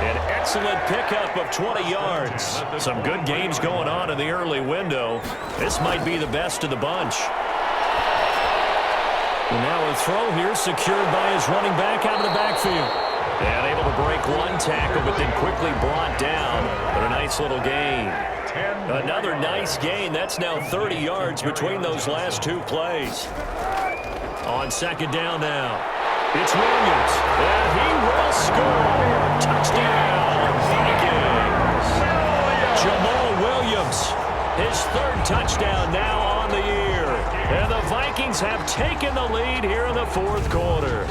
[SPEAKER 2] An excellent pickup of 20 yards. Some good games going on in the early window. This might be the best of the bunch. And now a throw here secured by his running back out of the backfield. And able to break one tackle, but then quickly brought down. But a nice little gain. Another nice gain. That's now 30 yards between those last two plays. On second down now, it's Williams. And he will score. Touchdown, Vikings. Jamal Williams, his third touchdown now on the year. And the Vikings have taken the lead here in the fourth quarter.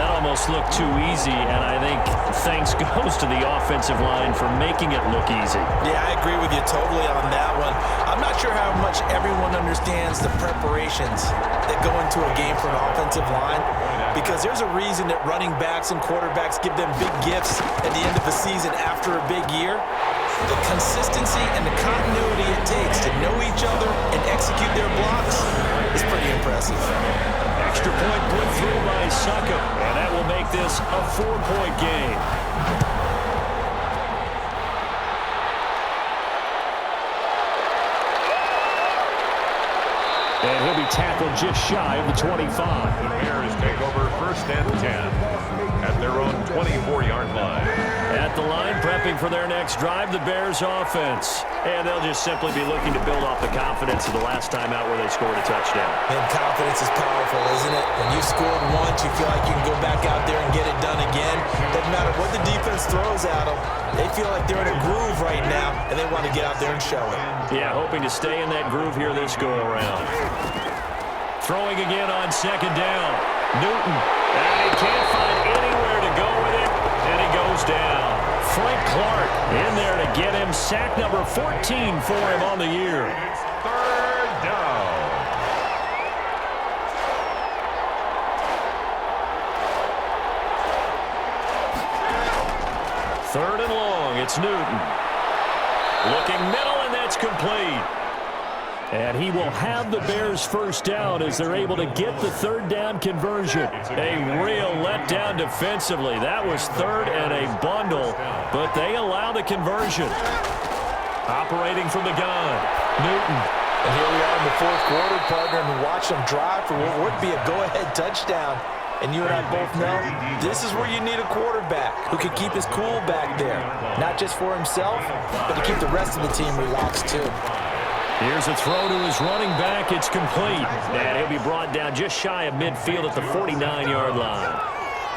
[SPEAKER 2] That almost looked too easy, and I think thanks goes to the offensive line for making it look easy.
[SPEAKER 3] Yeah, I agree with you totally on that one. I'm not sure how much everyone understands the preparations that go into a game for an offensive line, because there's a reason that running backs and quarterbacks give them big gifts at the end of the season after a big year. The consistency and the continuity it takes to know each other and execute their blocks is pretty impressive.
[SPEAKER 2] Extra point put through by Saka, and that will make this a 4-point game. And he'll be tackled just shy of the 25.
[SPEAKER 1] The Bears take over first and 10 at their own 24-yard line.
[SPEAKER 2] At the line, prepping for their next drive, the Bears offense. And they'll just simply be looking to build off the confidence of the last time out where they scored a touchdown.
[SPEAKER 3] And confidence is powerful, isn't it? When you've scored once, you feel like you can go back out there and get it done again. Doesn't matter what the defense throws at them. They feel like they're in a groove right now, and they want to get out there and show it.
[SPEAKER 2] Yeah, hoping to stay in that groove here this go-around. Throwing again on second down. Newton. And he can't find anywhere to go with it, and he goes down. Frank Clark in there to get him sack number 14 for him on the year.
[SPEAKER 1] It's third down.
[SPEAKER 2] Third and long, it's Newton. Looking middle, and that's complete. And he will have the Bears first down as they're able to get the third down conversion. A real letdown defensively. That was third and a bundle, but they allow the conversion. Operating from the gun, Newton.
[SPEAKER 3] And here we are in the fourth quarter, partner, and watch them drive for what would be a go-ahead touchdown. And you and I both know this is where you need a quarterback who can keep his cool back there. Not just for himself, but to keep the rest of the team relaxed too.
[SPEAKER 2] Here's a throw to his running back. It's complete. And he'll be brought down just shy of midfield at the 49-yard line.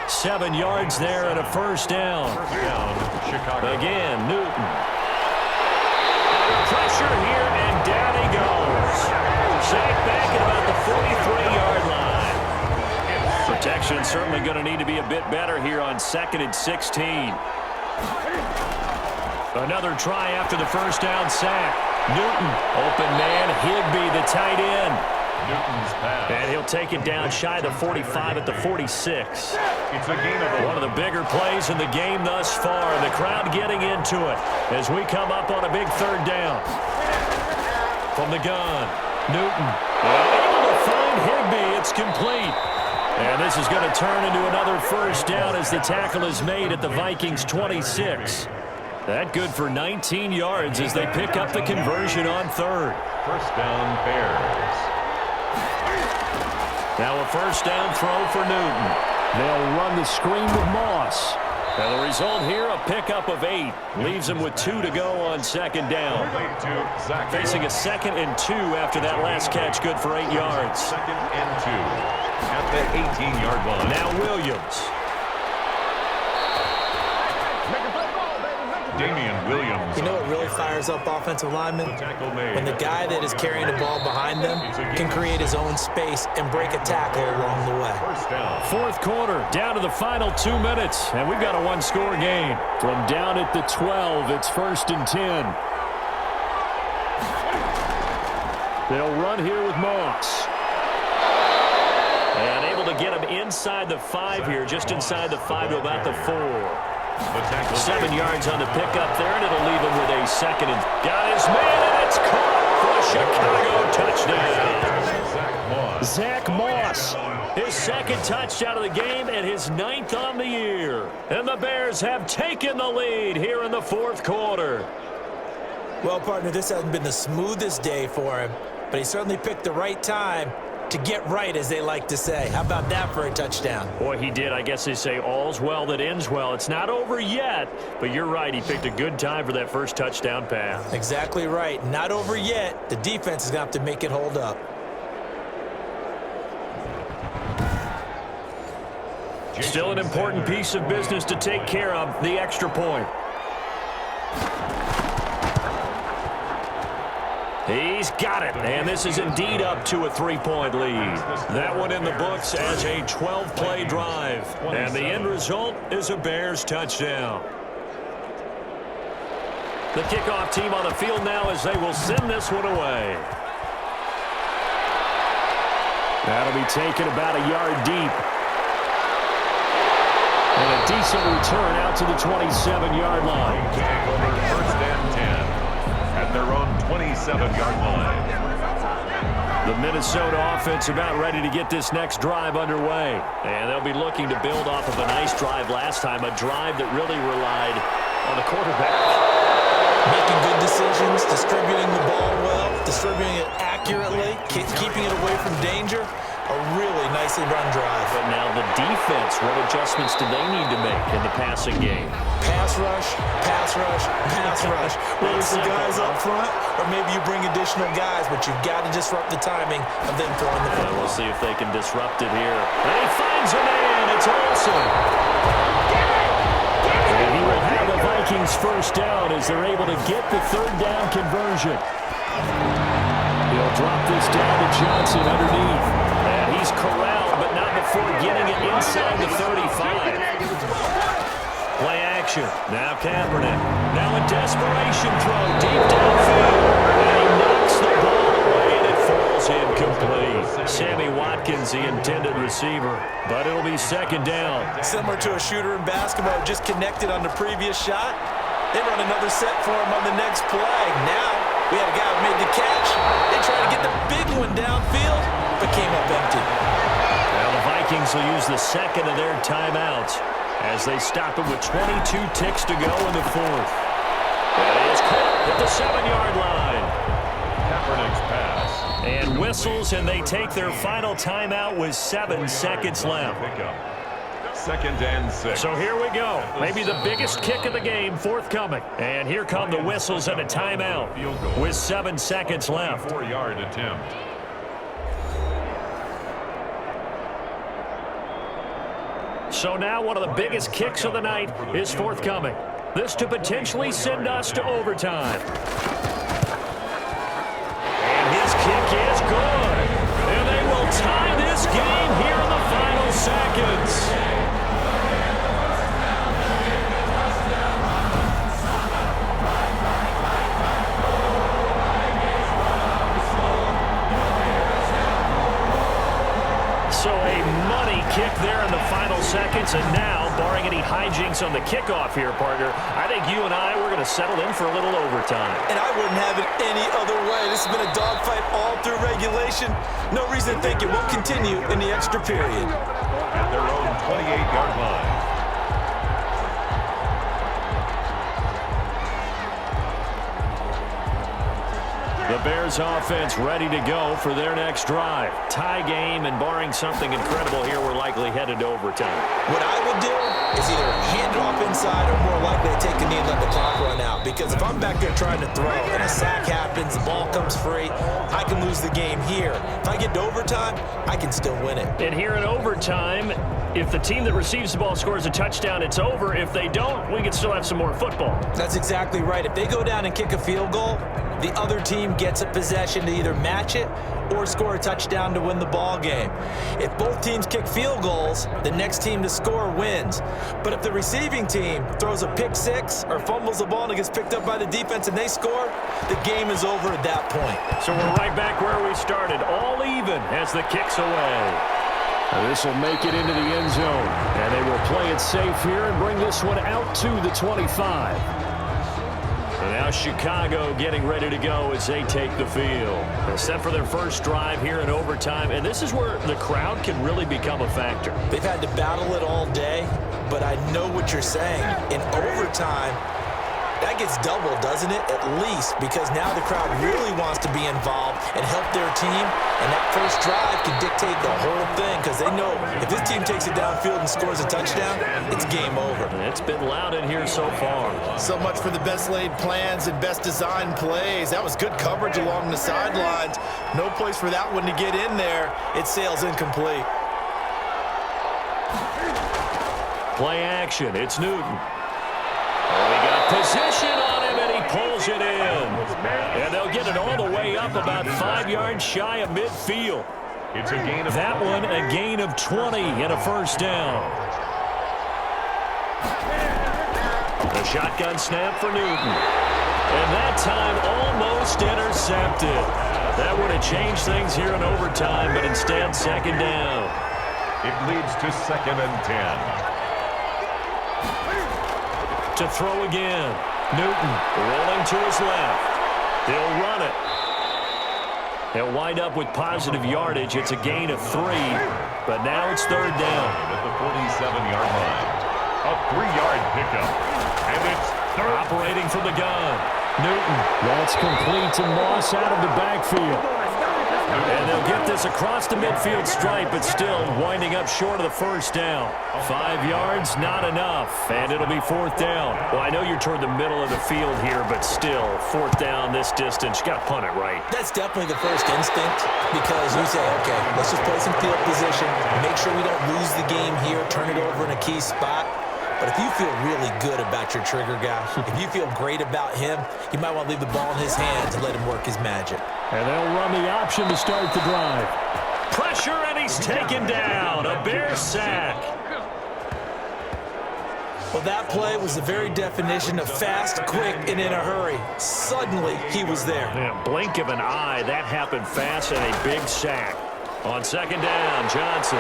[SPEAKER 2] 7 yards there and a first down.
[SPEAKER 1] Chicago.
[SPEAKER 2] Again, Newton. Pressure here and down protection certainly going to need to be a bit better here on 2nd and 16. Another try after the first down sack. Newton, open man, Higbee, the tight end.
[SPEAKER 1] Newton's pass.
[SPEAKER 2] And he'll take it down shy of the 45 at the 46.
[SPEAKER 1] It's a gain of
[SPEAKER 2] One of the bigger plays in the game thus far. The crowd getting into it as we come up on a big 3rd down. From the gun, Newton able to find Higbee. It's complete. And this is going to turn into another first down as the tackle is made at the Vikings 26. That good for 19 yards as they pick up the conversion on 3rd.
[SPEAKER 1] First down, Bears.
[SPEAKER 2] Now a first down throw for Newton. They'll run the screen with Moss. And the result here, a pickup of 8. Leaves them with 2 to go on 2nd down. Facing a 2nd and 2 after that last catch, good for 8 yards.
[SPEAKER 1] 2nd and 2 at the 18-yard line.
[SPEAKER 2] Now Williams.
[SPEAKER 1] Damian Williams.
[SPEAKER 3] You know what really fires up offensive linemen?
[SPEAKER 1] Tackle made.
[SPEAKER 3] When the guy that is carrying the ball behind them can create his own space and break a tackle along the way.
[SPEAKER 1] First down.
[SPEAKER 2] 4th quarter, down to the final 2 minutes, and we've got a one-score game. From down at the 12, it's 1st and 10. They'll run here with Moss. And able to get him inside the 5 here, just inside the 5 to about the 4. 7 yards on the pickup there, and it'll leave him with a 2nd and got his man, and it's caught for a Chicago touchdown. Zach Moss, his 2nd touchdown of the game and his 9th on the year. And the Bears have taken the lead here in the 4th quarter.
[SPEAKER 3] Well, partner, this hasn't been the smoothest day for him, but he certainly picked the right time to get right, as they like to say. How about that for a touchdown?
[SPEAKER 2] Boy, he did. I guess they say all's well that ends well. It's not over yet, but you're right. He picked a good time for that first touchdown pass.
[SPEAKER 3] Exactly right. Not over yet. The defense is going to have to make it hold up.
[SPEAKER 2] Still an important piece of business to take care of, the extra point. He's got it, and this is indeed up to a 3-point lead. That one in the books as a 12-play drive, and the end result is a Bears touchdown. The kickoff team on the field now as they will send this one away. That'll be taken about a yard deep. And a decent return out to the 27-yard line.
[SPEAKER 1] First and 10 at their own 27-yard line.
[SPEAKER 2] The Minnesota offense about ready to get this next drive underway. And they'll be looking to build off of a nice drive last time, a drive that really relied on the quarterback.
[SPEAKER 3] Making good decisions, distributing the ball well, distributing it accurately, keeping it away from danger. A really nicely run drive.
[SPEAKER 2] But now the defense, what adjustments do they need to make in the passing game?
[SPEAKER 3] Pass rush, pass rush, pass rush. Whether it's the guys up front or maybe you bring additional guys, but you've got to disrupt the timing of them throwing the football.
[SPEAKER 2] We'll see if they can disrupt it here. And he finds a man. It's Olsen. And he will have the Vikings first down as they're able to get the 3rd down conversion. He'll drop this down to Johnson underneath. And he's corralled, but not before getting it inside the 35. Play action. Now Kaepernick. Now a desperation throw deep downfield. And he knocks the ball away, and it falls incomplete. Sammy Watkins, the intended receiver. But it'll be 2nd down.
[SPEAKER 3] Similar to a shooter in basketball, just connected on the previous shot. They run another set for him on the next play. Now we had a guy who made the catch. They tried to get the big one downfield, but came up empty.
[SPEAKER 2] Now the Vikings will use the 2nd of their timeouts as they stop it with 22 ticks to go in the 4th. That is caught at the 7-yard line.
[SPEAKER 1] Kaepernick's pass.
[SPEAKER 2] And whistles, and they take their final timeout with 7 seconds left.
[SPEAKER 1] 2nd and 6.
[SPEAKER 2] So here we go. Maybe the biggest kick of the game forthcoming. And here come the whistles and a timeout with 7 seconds left.
[SPEAKER 1] 4-yard attempt.
[SPEAKER 2] So now one of the biggest kicks of the night is forthcoming. This to potentially send us to overtime. And his kick is good. And they will tie this game here in the final seconds. So a money kick there in the final seconds, and now, barring any hijinks on the kickoff here, partner, I think you and I, we're going to settle in for a little overtime.
[SPEAKER 3] And I wouldn't have it any other way. This has been a dogfight all through regulation. No reason to think it won't continue in the extra period.
[SPEAKER 1] At their own 28-yard line.
[SPEAKER 2] The Bears offense ready to go for their next drive. Tie game, and barring something incredible here, we're likely headed to overtime.
[SPEAKER 3] What I would do is either hand it off inside or more likely to take a knee and let the clock run out. Because if I'm back there trying to throw and a sack happens, the ball comes free, I can lose the game here. If I get to overtime, I can still win it.
[SPEAKER 2] And here in overtime, if the team that receives the ball scores a touchdown, it's over. If they don't, we can still have some more football.
[SPEAKER 3] That's exactly right. If they go down and kick a field goal, the other team gets a possession to either match it or score a touchdown to win the ball game. If both teams kick field goals, the next team to score wins. But if the receiving team throws a pick six or fumbles the ball and it gets picked up by the defense and they score, the game is over at that point.
[SPEAKER 2] So we're right back where we started, all even as the kick's away. This will make it into the end zone, and they will play it safe here and bring this one out to the 25. And now Chicago getting ready to go as they take the field. They're set for their first drive here in overtime, and this is where the crowd can really become a factor.
[SPEAKER 3] They've had to battle it all day, but I know what you're saying. In overtime, that gets doubled, doesn't it? At least, because now the crowd really wants to be involved and help their team, and that first drive can dictate the whole thing because they know if this team takes it downfield and scores a touchdown, it's game over.
[SPEAKER 2] It's been loud in here so far.
[SPEAKER 5] So much for the best laid plans and best designed plays. That was good coverage along the sidelines. No place for that one to get in there. It sails incomplete.
[SPEAKER 2] Play action. It's Newton. We got position on him, and he pulls it in. And they'll get it all the way up about 5 yards shy of midfield.
[SPEAKER 1] It's a gain of
[SPEAKER 2] that one, a gain of 20 and a first down. The shotgun snap for Newton. And that time almost intercepted. That would have changed things here in overtime, but instead second down.
[SPEAKER 1] It leads to 2nd and 10.
[SPEAKER 2] To throw again. Newton rolling to his left. He'll run it. They'll wind up with positive yardage. It's a gain of 3, but now it's third down.
[SPEAKER 1] At the 47-yard line. A 3-yard pickup. And it's third.
[SPEAKER 2] Operating from the gun. Newton. That's complete to Moss out of the backfield. And they'll get this across the midfield stripe, but still winding up short of the first down. 5 yards, not enough, and it'll be fourth down. Well, I know you're toward the middle of the field here, but still, fourth down this distance, you got to punt it right.
[SPEAKER 3] That's definitely the first instinct because you say, okay, let's just play some field position, make sure we don't lose the game here, turn it over in a key spot. But if you feel really good about your trigger guy, if you feel great about him, you might want to leave the ball in his hands and let him work his magic.
[SPEAKER 2] And they'll run the option to start the drive. Pressure, and he's taken down. A Bear sack.
[SPEAKER 3] Well, that play was the very definition of fast, quick, and in a hurry. Suddenly, he was there.
[SPEAKER 2] Yeah, blink of an eye, that happened fast, and a big sack. On second down, Johnson.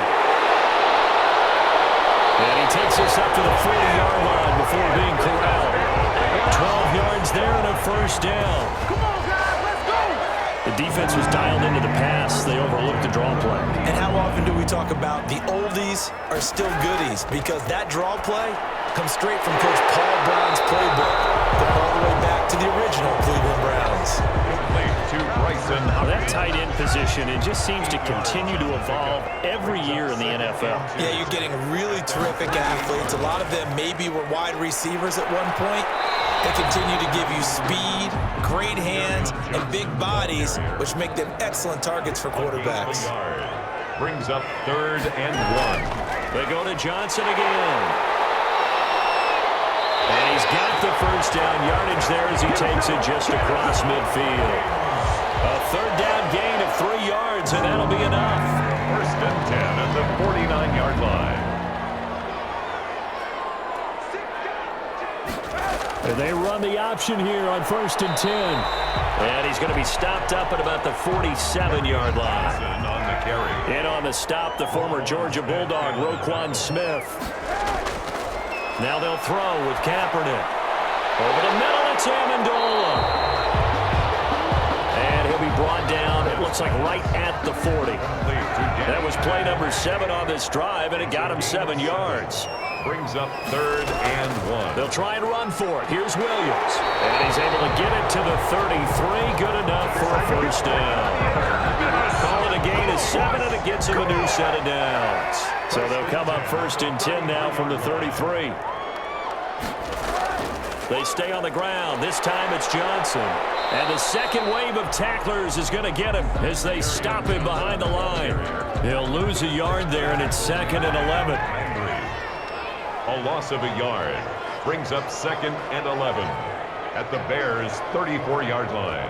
[SPEAKER 2] And he takes us up to the 40-yard line before being corralled. 12 yards there and a first down.
[SPEAKER 6] Come on, guys, let's go!
[SPEAKER 2] The defense was dialed into the pass. They overlooked the draw play.
[SPEAKER 3] And how often do we talk about the oldies are still goodies? Because that draw play comes straight from Coach Paul Brown's playbook, going all the way back to the original Cleveland Browns.
[SPEAKER 2] That tight end position, it just seems to continue to evolve every year in the NFL.
[SPEAKER 3] Yeah, you're getting really terrific athletes. A lot of them maybe were wide receivers at one point. They continue to give you speed, great hands, and big bodies, which make them excellent targets for quarterbacks.
[SPEAKER 1] Brings up 3rd and 1.
[SPEAKER 2] They go to Johnson again. And he's got the first down yardage there as he takes it just across midfield. A third down gain of 3 yards, and that'll be enough.
[SPEAKER 1] First and 10 at the 49-yard line.
[SPEAKER 2] And they run the option here on first and 10. And he's going to be stopped up at about the 47-yard line.
[SPEAKER 1] On the carry.
[SPEAKER 2] In on the stop, the former Georgia Bulldog, Roquan Smith. Now they'll throw with Kaepernick. Over the middle, it's Amendola. And he'll be brought down, it looks like right at the 40. That was play number 7 on this drive, and it got him 7 yards.
[SPEAKER 1] Brings up 3rd and 1.
[SPEAKER 2] They'll try and run for it. Here's Williams. And he's able to get it to the 33. Good enough for a first down. Call it a gain of 7, and it gets him a new set of downs. So they'll come up first and 10 now from the 33. They stay on the ground. This time it's Johnson. And the second wave of tacklers is going to get him as they stop him behind the line. He'll lose a yard there, and it's 2nd and 11.
[SPEAKER 1] A loss of a yard. Brings up 2nd and 11 at the Bears' 34-yard line.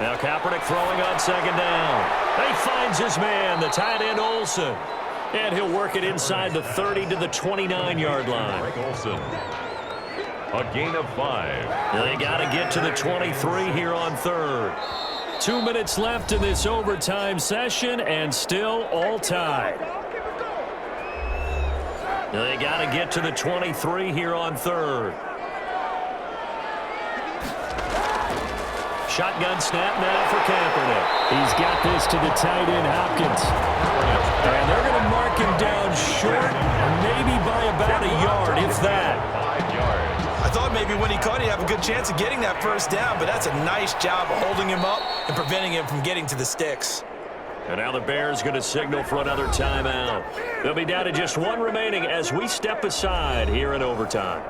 [SPEAKER 2] Now Kaepernick throwing on 2nd down. He finds his man, the tight end Olsen. And he'll work it inside the 30 to the 29-yard line.
[SPEAKER 1] Olsen. A gain of 5.
[SPEAKER 2] They got to get to the 23 here on 3rd. 2 minutes left in this overtime session, and still all tied. They got to get to the 23 here on 3rd. Shotgun snap now for Kaepernick. He's got this to the tight end Hopkins. And they're going to mark him down short, maybe by about a yard, if that.
[SPEAKER 1] 5 yards.
[SPEAKER 3] I thought maybe when he caught it, he'd have a good chance of getting that first down, but that's a nice job of holding him up and preventing him from getting to the sticks.
[SPEAKER 2] And now the Bears going to signal for another timeout. They'll be down to just 1 remaining as we step aside here in overtime.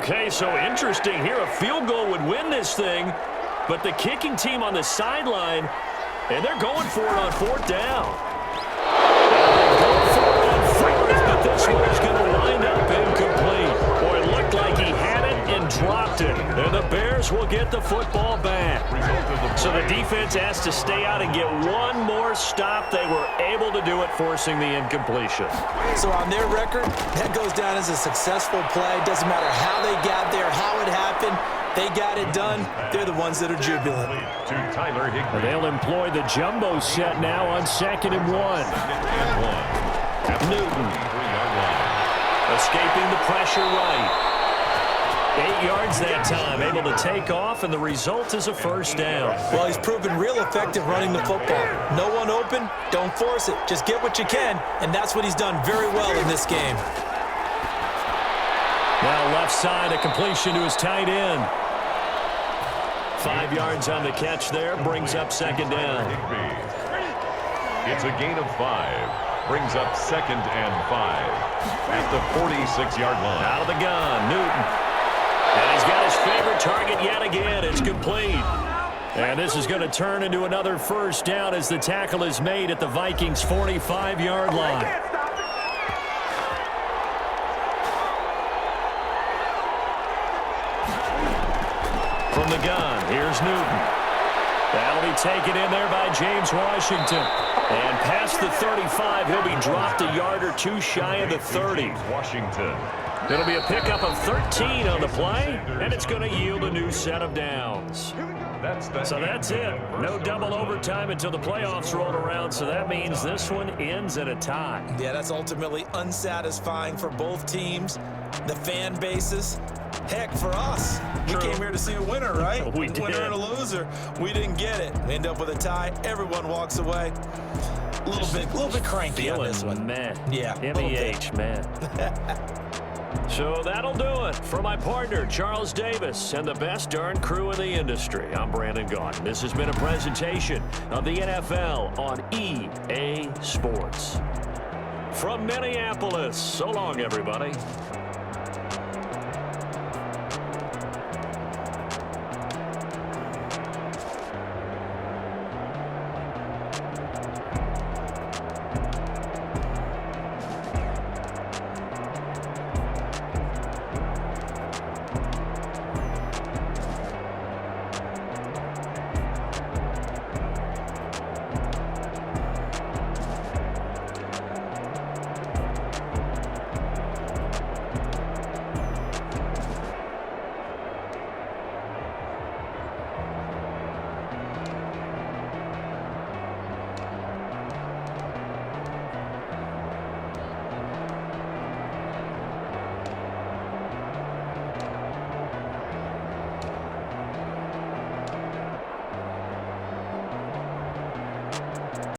[SPEAKER 2] Okay, so interesting here. A field goal would win this thing, but the kicking team on the sideline, and they're going for it on 4th down. Going for it on 4th, but this one is going to wind up incomplete. Boy, it looked like he had it and dropped it. And the Bears will get the football back. So the defense has to stay out and get one more stop. They were able to do it, forcing the incompletion.
[SPEAKER 3] So on their record, that goes down as a successful play. Doesn't matter how they got there, how it happened. They got it done. They're the ones that are jubilant.
[SPEAKER 1] To Tyler Higbee.
[SPEAKER 2] They'll employ the jumbo set now on 2nd and 1. Newton. Escaping the pressure right. 8 yards that time, able to take off, and the result is a first down.
[SPEAKER 3] Well, he's proven real effective running the football. No one open, don't force it. Just get what you can, and that's what he's done very well in this game.
[SPEAKER 2] Now left side, a completion to his tight end. 5 yards on the catch there, brings up 2nd down.
[SPEAKER 1] It's a gain of 5. Brings up 2nd and 5 at the 46-yard line.
[SPEAKER 2] Out of the gun, Newton. And he's got his favorite target yet again. It's complete. And this is going to turn into another first down as the tackle is made at the Vikings' 45-yard line. From the gun, here's Newton. That'll be taken in there by James Washington. And past the 35, he'll be dropped a yard or 2 shy of the 30.
[SPEAKER 1] Washington.
[SPEAKER 2] It'll be a pickup of 13 on the play, and it's going to yield a new set of downs. So that's it. No double overtime until the playoffs roll around, so that means this one ends at a tie.
[SPEAKER 3] Yeah, that's ultimately unsatisfying for both teams, the fan bases. Heck, for us, we came here to see a winner, right?
[SPEAKER 2] We did.
[SPEAKER 3] Winner and a loser. We didn't get it. We end up with a tie. Everyone walks away. A little bit cranky on this one.
[SPEAKER 2] Man.
[SPEAKER 3] Yeah,
[SPEAKER 2] MEH, man. So that'll do it. For my partner, Charles Davis, and the best darn crew in the industry, I'm Brandon Gaudin. This has been a presentation of the NFL on EA Sports. From Minneapolis, so long, everybody.